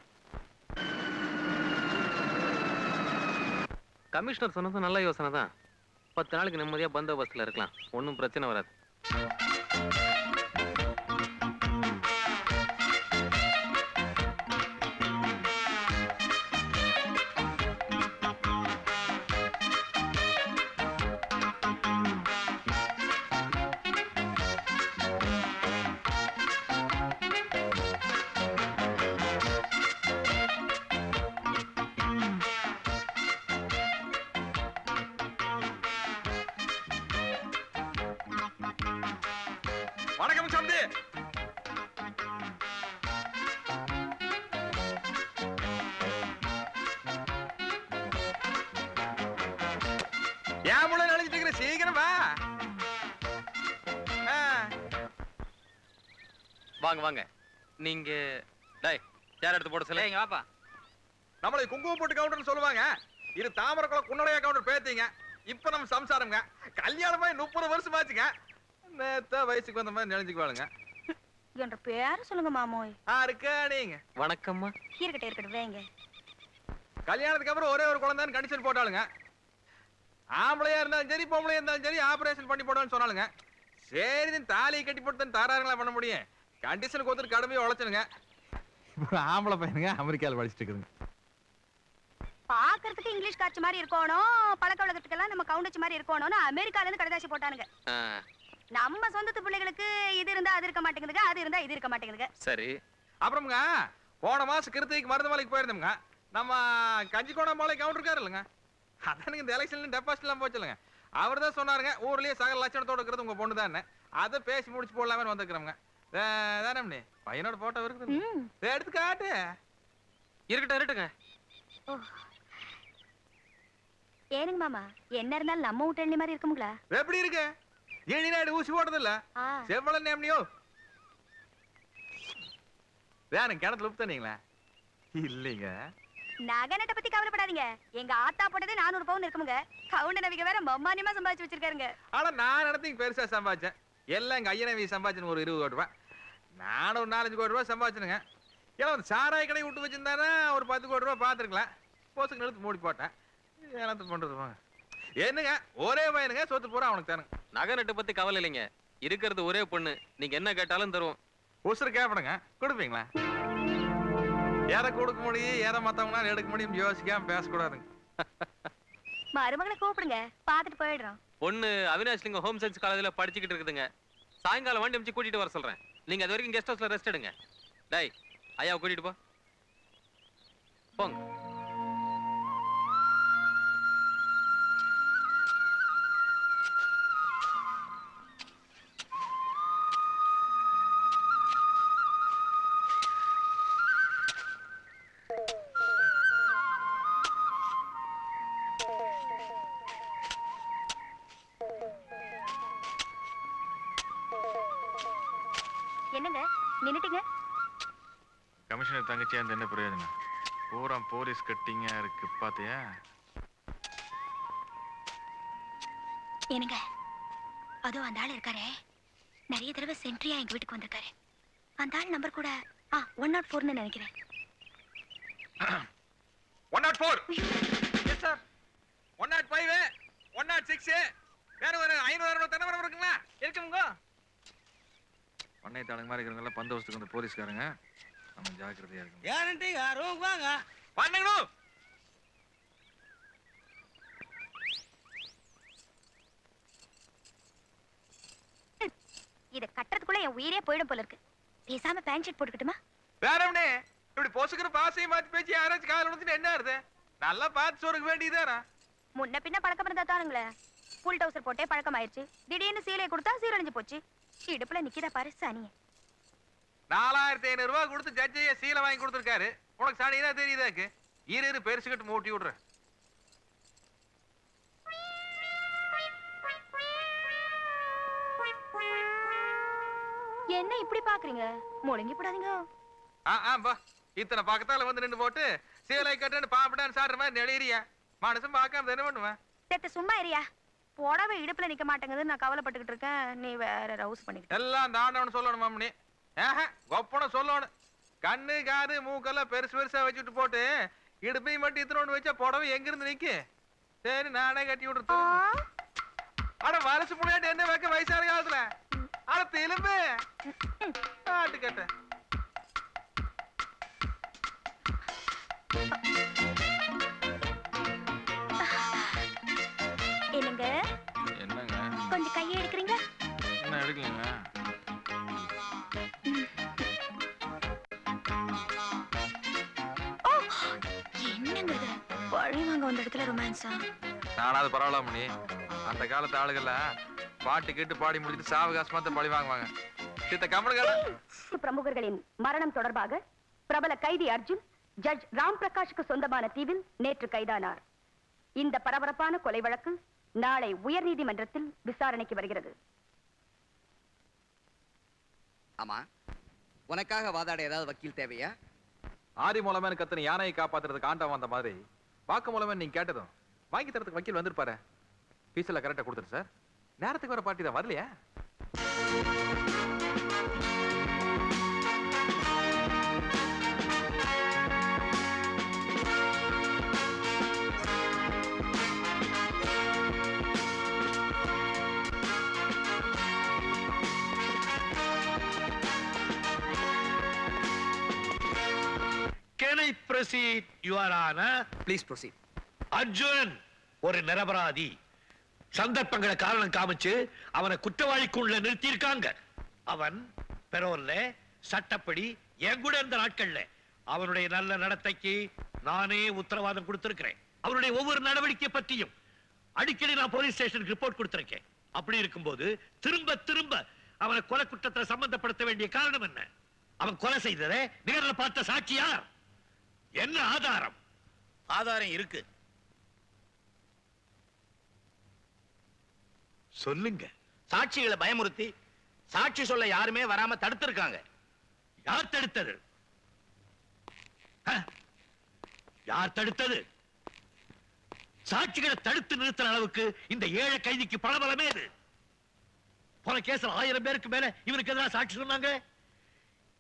கமிஷனர் சொன்னது நல்ல யோசனை தான். 10 நாளைக்கு நிம்மதியா பந்தோபஸ்துல இருக்கலாம். ஒன்றும் பிரச்சனை வராது. வணக்கம் சம்பி. ஏன் முள்ள நனைஞ்சிட்டு இருக்கிற? சீக்கிரம் வா. வாங்க வாங்க. நீங்க டேய் சேர் எடுத்து போட சொல்ல. வாப்பா. நம்மளை குங்குமம் போட்டு கவுண்டர்னு சொல்லுவாங்க. இது தாமரக்குளம் குன்னடையா கவுண்டர் பேத்தீங்க. இப்ப நம்ம சம்சாரம்ங்க. கல்யாணமாய் 30 வருஷம் ஆச்சுங்க. நேத்த வயசுக்கு வந்த மாதிரி நினைச்சுக்குவாளுங்க. என்ற பேர சொல்லுங்க மாமோய். இருக்கா நீங்க? வணக்கம்மா. இருக்கட்டும் வேங்க. கல்யாணத்துக்கு அப்புறம் ஒரே ஒரு குழந்தைன்னு கண்டிஷன் போட்டாளுங்க. ஆம்பளையா இருந்தாலும் சரி பொம்பளையா இருந்தாலும் சரி ஆபரேஷன் பண்ணி போடுவேன்னு சொன்னாலுங்க. சரி தாலியை கட்டி போட்டு தாராங்களா பண்ண முடியும். கண்டிஷனுக்கு ஒருத்தர் கடுமையை உழைச்சனுங்க. ஆம்பளை பையனுங்க அமெரிக்காவில் படிச்சுட்டு இருக்குதுங்க. பாக்குறதுக்கு இங்கிலீஷ் காட்சி மாதிரி இருக்கணும், பழக்க வழக்கத்துக்கெல்லாம் நம்ம கவுண்டச்சு மாதிரி இருக்கணும்னு அமெரிக்கால இருந்து கடைதாசி போட்டானுங்க. நம்ம சொந்தத்து பிள்ளைகளுக்கு இது இருந்தா அது இருக்க மாட்டேங்குதுங்க, அது இருந்தா இது இருக்க மாட்டேங்குதுங்க. சரி. அப்புறம்ங்க போன மாசம் கிருத்திக்கு மருதமலைக்கு போயிருந்தோம்ங்க. நம்ம கஞ்சிக்கோணமலை கவுண்டர் இருக்காரு இல்லைங்க, அதானுங்க இந்த எலெக்ஷன்ல டெபாசிட் எல்லாம் போச்சுலங்க. அவர் தான் சொன்னாருங்க ஊர்லயே சகல லட்சணத்தோட இருக்கிறது உங்க பொண்ணு தான். அதை பேசி முடிச்சு போடலாமே வந்துக்கிறோங்க. தானே பையனோட போட்டோ இருக்குது, எடுத்து காட்டு. இருக்கட்டுங்க. ஏனுங்க மாமா, என்ன இருந்தாலும் நம்ம வீட்டு மாதிரி இருக்குங்களா? எப்படி இருக்கு? ஏழினாடி ஊசி போட்டதில்ல செவ்வளவு நேம்னியோ வேணும் கிணத்துல உப்பு தண்ணீங்களா இல்லைங்க. நகை நட்டை பத்தி கவலைப்படாதீங்க. எங்க ஆத்தா போட்டதே 400 பவுன் இருக்குமுங்க. கவுண்ட நவிக வேற மம்மானியமா சம்பாதிச்சு வச்சிருக்காருங்க. ஆனா நான் நடத்தி பெருசா சம்பாதிச்சேன். எல்லாம் எங்க ஐயனவி சம்பாதிச்சு ஒரு 20 கோடி ரூபாய். நானும் ஒரு 4-5 கோடி ரூபாய் சம்பாதிச்சுனுங்க. ஏன்னா ஒரு சாராய கடை விட்டு வச்சிருந்தானா ஒரு 10 கோடி ரூபாய் பார்த்துருக்கலாம். போசுக்கு நிறுத்து மூடி போட்டேன். என்னத்த பண்றது என்னங்க ஒரே பையனுங்க சொத்து பூரா அவனுக்கு தானுங்க. நகை நட்டு பத்தி கவலை இல்லைங்க. இருக்கிறது ஒரே பொண்ணு. நீங்க என்ன கேட்டாலும் தருவோம். உசுறு கேப்படுங்க கொடுப்பீங்களா? எதை கொடுக்க முடியும் எதை மத்தவங்களால எடுக்க முடியும் யோசிக்காம பேசக்கூடாதுங்க. மருமகளை கூப்பிடுங்க பாத்துட்டு போயிடுறோம். பொண்ணு அவினாஷ்லிங்க ஹோம் சயின்ஸ் காலேஜ்ல படிச்சுக்கிட்டு இருக்குதுங்க. சாயங்காலம் வண்டி அமைச்சு கூட்டிட்டு வர சொல்றேன். நீங்க அது வரைக்கும் கெஸ்ட் ஹவுஸ்ல ரெஸ்ட் எடுங்க. டேய் ஐயாவை கூட்டிட்டு போ போங்க. என்னங்க நின்னுட்டீங்க? கமிஷனர் தங்கச்சியா என்ன பிரயோஜனம்? பூரா போலீஸ் கட்டிங்க இருக்கு பாத்தியா? என்னங்க அதோ அந்த ஆள் இருக்காரே நிறைய தடவை சென்ட்ரியா எங்க வீட்டுக்கு வந்திருக்காரு. அந்த ஆள் நம்பர் கூட 104ன்னு நினைக்கிறேன். 104 எஸ் சார். 105 106 வேற ஒரு 500 தனவரம் இருக்குங்களா? இருக்குங்க. பண்ணை தாளுங்க மாதிரி இருக்கிறவங்க பந்தோபஸ்துக்கு வந்து போலீஸ்காரங்க நம்ம ஜாக்கிரதையா இருக்கணும். கேரண்டிங்க ரூம் வாங்க பண்ணணும். இத கட்டறதுக்குள்ள என் உயிரே போயிடும் போல இருக்கு. பேசாம பேண்ட் ஷர்ட் போட்டுக்கட்டுமா? வேறவனே இப்படி பொசுக்கிற பாசையும் மாத்தி பேச்சு யாராச்சும் கால விழுந்துட்டு என்ன ஆறுது? நல்லா பார்த்து சொல்லுங்க வேண்டியதானா? முன்ன பின்ன பழக்கம் இருந்தா தானுங்களே. ஃபுல் டவுசர் போட்டே பழக்கம் ஆயிடுச்சு. திடீர்னு சீலையை கொடுத்தா சீரழிஞ்சு போச்சு. இடுப்புல நிக்கிதா பாரு சனிய. 4500 ரூபாய் கொடுத்து ஜட்ஜைய சீலை வாங்கி கொடுத்துருக்காரு. உனக்கு சனியா தெரியுதாக்கு? இரு பெருசுக்கிட்டு மூட்டி விடுற. என்ன இப்படி பாக்குறீங்க? முழுங்கி போடாதீங்க. பா இத்தனை பக்கத்தால வந்து நின்று போட்டு சீலை கட்டுன்னு பாப்படான்னு சாடுற மாதிரி நெளியறியா? மனுஷன் பார்க்காம என்ன பண்ணுவேன்? செத்த சும்மா ஏரியா. புடவை இடுப்புல நிக்க மாட்டேங்குதுன்னு நான் கவலைப்பட்டுக்கிட்டு இருக்கேன். நீ வேற ரவுஸ் பண்ணிக்கிட்ட. எல்லாம் தாண்டவனு சொல்லணும் மாமனி. கொப்பன சொல்லணும். கண்ணு காது மூக்கெல்லாம் பெருசு பெருசா வச்சுட்டு போட்டு இடுப்பையும் மட்டும் இத்தனோண்டு வச்சா புடவை எங்க இருந்து நிக்கு? சரி நானே கட்டி விடுறது. ஆனா வலசு புள்ளையாட்டு என்ன வைக்க வயசான காலத்துல ஆனா தெலும்பு ஆட்டு கட்ட. என்னங்க என்னங்க கொஞ்சம் கையை எடுக்கிறீங்க? என்ன எடுக்கலங்க? என்னங்க இது? பழி வாங்க வந்த இடத்துல ரொமான்ஸா? நானாவது பரவாயில்ல மணி. அந்த காலத்து ஆளுகள்ல பாட்டு கேட்டு பாடி முடிச்சுட்டு சாவகாசமா பழி வாங்குவாங்க. சித்த கமல்கள பிரமுகர்களின் மரணம் தொடர்பாக பிரபல கைதி அர்ஜுன் ஜட்ஜ் ராம் பிரகாஷுக்கு சொந்தமான தீவில் நேற்று கைதானார். இந்த பரபரப்பான கொலை வழக்கு நாளை உயர்நீதிமன்றத்தில் விசாரணைக்கு வருகிறது. ஆமா உனக்காக வாதாட ஏதாவது வக்கீல் தேவையா? ஆதி மூலமே கத்தனை யானையை காப்பாத்துறதுக்கு ஆண்டவன் வந்த மாதிரி வாக்கு மூலமே நீங்க கேட்டதும் வாங்கி தரத்துக்கு வக்கீல் வந்திருப்பாரு. ஃபீஸ் எல்லாம் கரெக்டா கொடுத்துரு சார். நேரத்துக்கு வர பார்ட்டி தான் வரலையா? Can I proceed, Your Honor? Please proceed. Arjun ஒரு நிரபராதி. சந்தர்ப்பங்களை காரணம் காமிச்சு அவனை குற்றவாளிக்குள்ள நிறுத்தியிருக்காங்க. அவன் பெரோல்ல சட்டப்படி என் கூட இருந்த நாட்கள்ல அவனுடைய நல்ல நடத்தைக்கு நானே உத்தரவாதம் கொடுத்திருக்கிறேன். அவனுடைய ஒவ்வொரு நடவடிக்கை பற்றியும் அடிக்கடி நான் போலீஸ் ஸ்டேஷனுக்கு ரிப்போர்ட் கொடுத்திருக்கேன். அப்படி இருக்கும்போது திரும்ப திரும்ப அவனை கொலை குற்றத்தை சம்பந்தப்படுத்த வேண்டிய காரணம் என்ன? அவன் கொலை செய்ததை நேரில் பார்த்த சாட்சியா? என்ன ஆதாரம்? ஆதாரம் இருக்கு. சொல்லுங்க. சாட்சிகளை பயமுறுத்தி சாட்சி சொல்ல யாருமே வராம தடுத்திருக்காங்க. யார் தடுத்தது? யார் தடுத்தது? சாட்சிகளை தடுத்து நிறுத்துற அளவுக்கு இந்த ஏழை கைதிக்கு பலபலமே இது. போன கேஸ்ல 1000 பேருக்கு மேல இவருக்கு எதிராக சாட்சி சொன்னாங்க.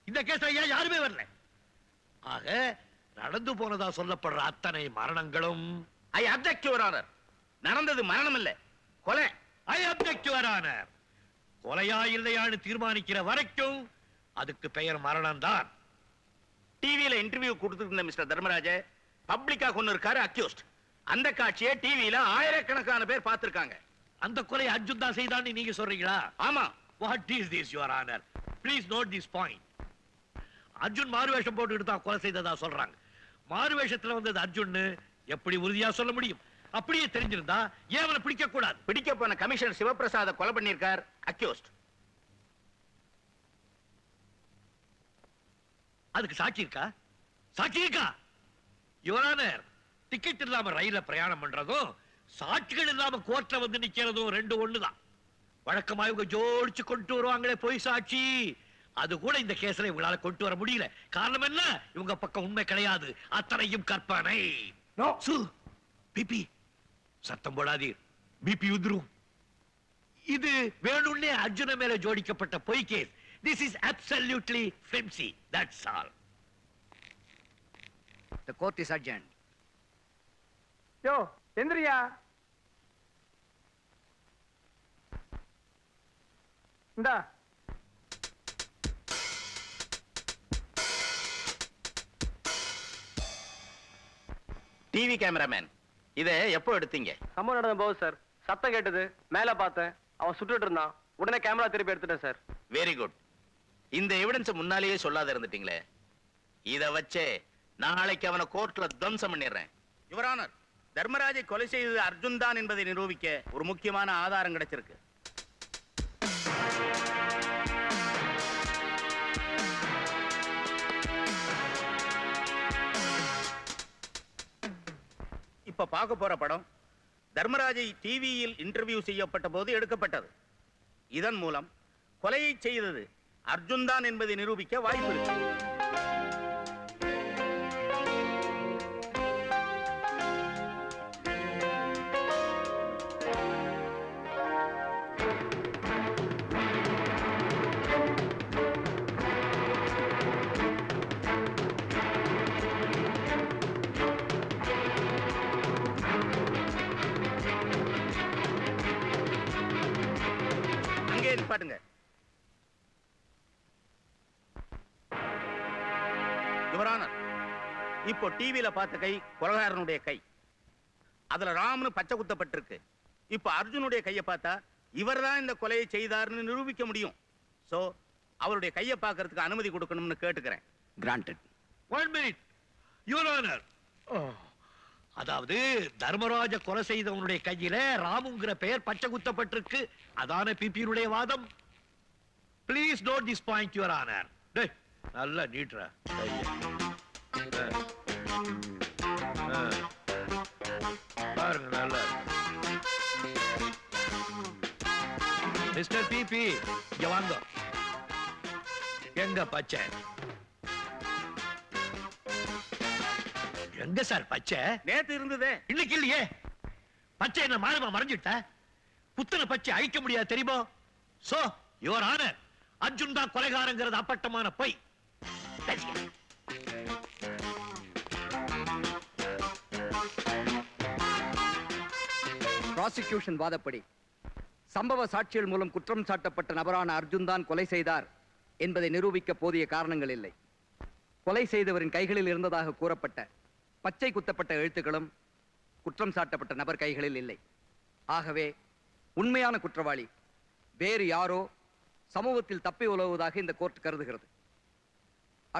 இந்த கேஸ்ல ஏன் யாருமே வரல? ஆக நடந்து போனதா சொல்லப்படுற அத்தனை மரணங்களும் ஐ அப்ஜெக்ட் யுவர் ஆனர். நடந்தது மரணம் இல்ல, கொலை. ஐ அப்ஜெக்ட் யுவர் ஆனர். கொலையா இல்லையான்னு தீர்மானிக்கிற வரைக்கும் அதுக்கு பெயர் மரணம் தான். டிவியில இன்டர்வியூ கொடுத்திருந்த மிஸ்டர் தர்மராஜ பப்ளிக்கா கொண்டு இருக்காரு அக்யூஸ்ட். அந்த காட்சியை டிவியில ஆயிரக்கணக்கான பேர் பார்த்திருக்காங்க. அந்த கொலை அர்ஜுன் தான் செய்தான்னு நீங்க சொல்றீங்களா? ஆமா. What is this your honour? Please note this point. Arjun மாறுவேஷம் போட்டுக்கிட்டு தான் கொலை செய்ததா சொல்றாங்க. மாறுவேஷத்துல வந்தது அர்ஜுன் எப்படி உறுதியா சொல்ல முடியும்? அப்படியே தெரிஞ்சிருந்தா ஏன் அவனை பிடிக்க கூடாது? பிடிக்க போன கமிஷனர் சிவபிரசாத கொலை பண்ணிருக்கார் அக்யூஸ்ட். அதுக்கு சாட்சி இருக்கா? சாட்சி இருக்கா? யுவர் ஆனர், டிக்கெட் இல்லாம ரயில்ல பிரயாணம் பண்றதும் சாட்சிகள் இல்லாம கோர்ட்ல வந்து நிக்கிறதும் ரெண்டு ஒண்ணுதான். வழக்கமா இவங்க ஜோடிச்சு கொண்டு வருவாங்களே போய் சாட்சி, அது கூட இந்த கேஸ்ல இவங்களால கொண்டு வர முடியல. காரணம் என்ன? இவங்க பக்கம் உண்மை கிடையாது, அத்தனையும் கற்பனை. பிபி சத்தம் போடாதீர், பிபி உதிரும். இது வேணும்னே அர்ஜுன மேல ஜோடிக்கப்பட்ட பொய் case. This is absolutely flimsy. That's all. The court is adjourned. யோ எந்திரியா. இந்தா டிவி கேமராமேன், இதை எப்போ எடுத்தீங்க? சம்பவம் நடந்த போது சார் சத்தம் கேட்டது, மேல பார்த்தேன், அவன் சுட்டுட்டு இருந்தான், உடனே கேமரா திருப்பி எடுத்துட்டேன் சார். Very good. இந்த எவிடன்ஸ் முன்னாலேயே சொல்லாத இருந்துட்டீங்களே. இத வச்சே நாளைக்கு அவனை கோர்ட்ல துவம்சம் பண்ணிடுறேன். யுவர் ஆனர், தர்மராஜை கொலை செய்தது அர்ஜுன் தான் என்பதை நிரூபிக்க ஒரு முக்கியமான ஆதாரம் கிடைச்சிருக்கு. இப்ப பார்க்க போற படம் தர்மராஜை டிவியில் இன்டர்வியூ செய்யப்பட்ட போது எடுக்கப்பட்டது. இதன் மூலம் கொலையை செய்தது அர்ஜுன் தான் என்பதை நிரூபிக்க வாய்ப்பு இருக்கு. அங்கே நிப்பாட்டுங்க. யுவர் ஆனர், இப்போ டிவியில பார்த்த கை கொலைகாரனுடைய கை. அதுல ராம்னு பச்சை குத்தப்பட்டிருக்கு. இப்போ அர்ஜுனுடைய கையை பார்த்தா இவர்தான் இந்த கொலையை செய்தார்னு நிரூபிக்க முடியும். சோ அவருடைய கையை பார்க்கிறதுக்கு அனுமதி கொடுக்கணும்னு கேட்டுக்கிறேன். கிராண்டட். 1 minute. Your Honor. அதாவது தர்மராஜ கொலை செய்தவனுடைய கையில ராமுங்கிற பெயர் பச்சை குத்தப்பட்டிருக்கு. அதான பிபியினுடைய வாதம். Please note this point your honour. டேய் நல்லா நீட்ரா. பாருங்க நல்லா. மிஸ்டர் பிபி இங்க வாங்க. எங்க பச்சை? எங்க சார் பச்சை? நேத்து இருந்ததே, இன்னைக்கு இல்லையே. பச்சை என்ன மாறமா மறைஞ்சிட்ட? புத்தன பச்சை அழிக்க முடியாது தெரியுமோ? சோ யுவர் ஆனர், அர்ஜுன் தான் கொலைகாரங்கிறது அப்பட்டமான பொய். ப்ராசிக்யூஷன் வாதப்படி சம்பவ சாட்சிகள் மூலம் குற்றம் சாட்டப்பட்ட நபரான அர்ஜுன் தான் கொலை செய்தார் என்பதை நிரூபிக்க போதிய காரணங்கள் இல்லை. கொலை செய்தவரின் கைகளில் இருந்ததாக கூறப்பட்ட பச்சை குத்தப்பட்ட எழுத்துக்களும் குற்றம் சாட்டப்பட்ட நபர் கைகளில் இல்லை. ஆகவே உண்மையான குற்றவாளி வேறு யாரோ சமூகத்தில் தப்பி உலவுவதாக இந்த கோர்ட் கருதுகிறது.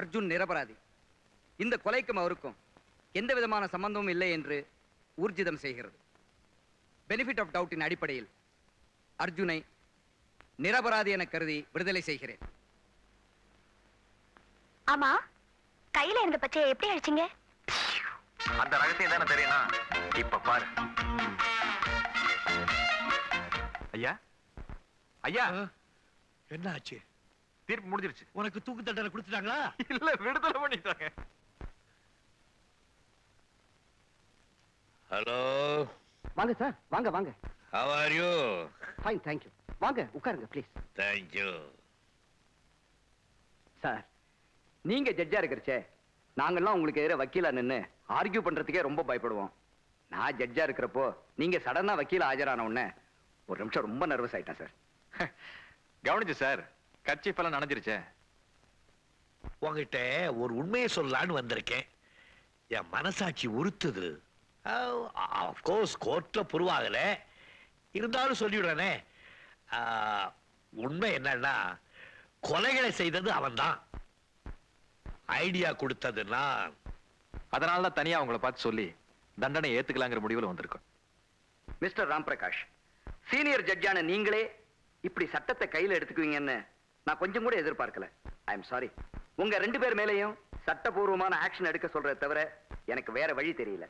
அர்ஜுன் நிரபராதி. இந்த கொலைக்கும் அவருக்கும் எந்த விதமான சம்பந்தமும் இல்லை என்று ஊர்ஜிதம் செய்கிறது. பெனிஃபிட் ஆஃப் டவுட்டின் அடிப்படையில் அர்ஜுனை நிரபராதி என கருதி விடுதலை செய்கிறேன். ஆமா, கையில இருந்த பச்சையை எப்படி அழிச்சீங்க? அந்த ரகசியம் தானே தெரியும். இப்ப பாரு ஐயா, ஐயா என்ன ஆச்சு? தீர்ப்பு முடிஞ்சிருச்சு. உனக்கு தூக்கு தண்டனை கொடுத்துட்டாங்களா? இல்ல, விடுதலை பண்ணிட்டாங்க. ஹலோ, வாங்க சார், வாங்க வாங்க. how are you? Fine, thank you. வாங்க உட்காருங்க ப்ளீஸ். Thank you. சார், நீங்க ஜட்ஜா இருக்கிறச்சே நாங்கெல்லாம் உங்களுக்கு எதிர வக்கீலா நின்னு ஆர்கியூ பண்றதுக்கே ரொம்ப பயப்படுவோம். நான் ஜட்ஜா இருக்கிறப்போ நீங்க சடனா வக்கீல ஆஜரான உடனே ஒரு நிமிஷம் ரொம்ப நர்வஸ் ஆயிட்டேன் சார். கவனிச்சு சார், கட்சி பலம் நனைஞ்சிருச்சே. உங்ககிட்ட ஒரு உண்மையை சொல்லலான்னு வந்திருக்கேன். என் மனசாட்சி உறுத்துது. கோர்ஸ் கோர்ட்ல புருவாகல, இருந்தாலும் சொல்லிவிடுறேனே. உண்மை என்னன்னா, கொலைகளை செய்தது அவன்தான், ஐடியா கொடுத்ததுன்னா. அதனால தான் தனியா அவங்கள பார்த்து சொல்லி தண்டனை ஏத்துக்கலாங்கிற முடிவுல வந்திருக்கோம். மிஸ்டர் ராம் பிரகாஷ், சீனியர் ஜட்ஜான நீங்களே இப்படி சட்டத்தை கையில எடுத்துக்குவீங்கன்னு நான் கொஞ்சம் கூட எதிர்பார்க்கல. I am sorry. உங்க 2 பேர் மேலேயும் சட்டபூர்வமான ஆக்ஷன் எடுக்க சொல்றதை தவிர எனக்கு வேற வழி தெரியல.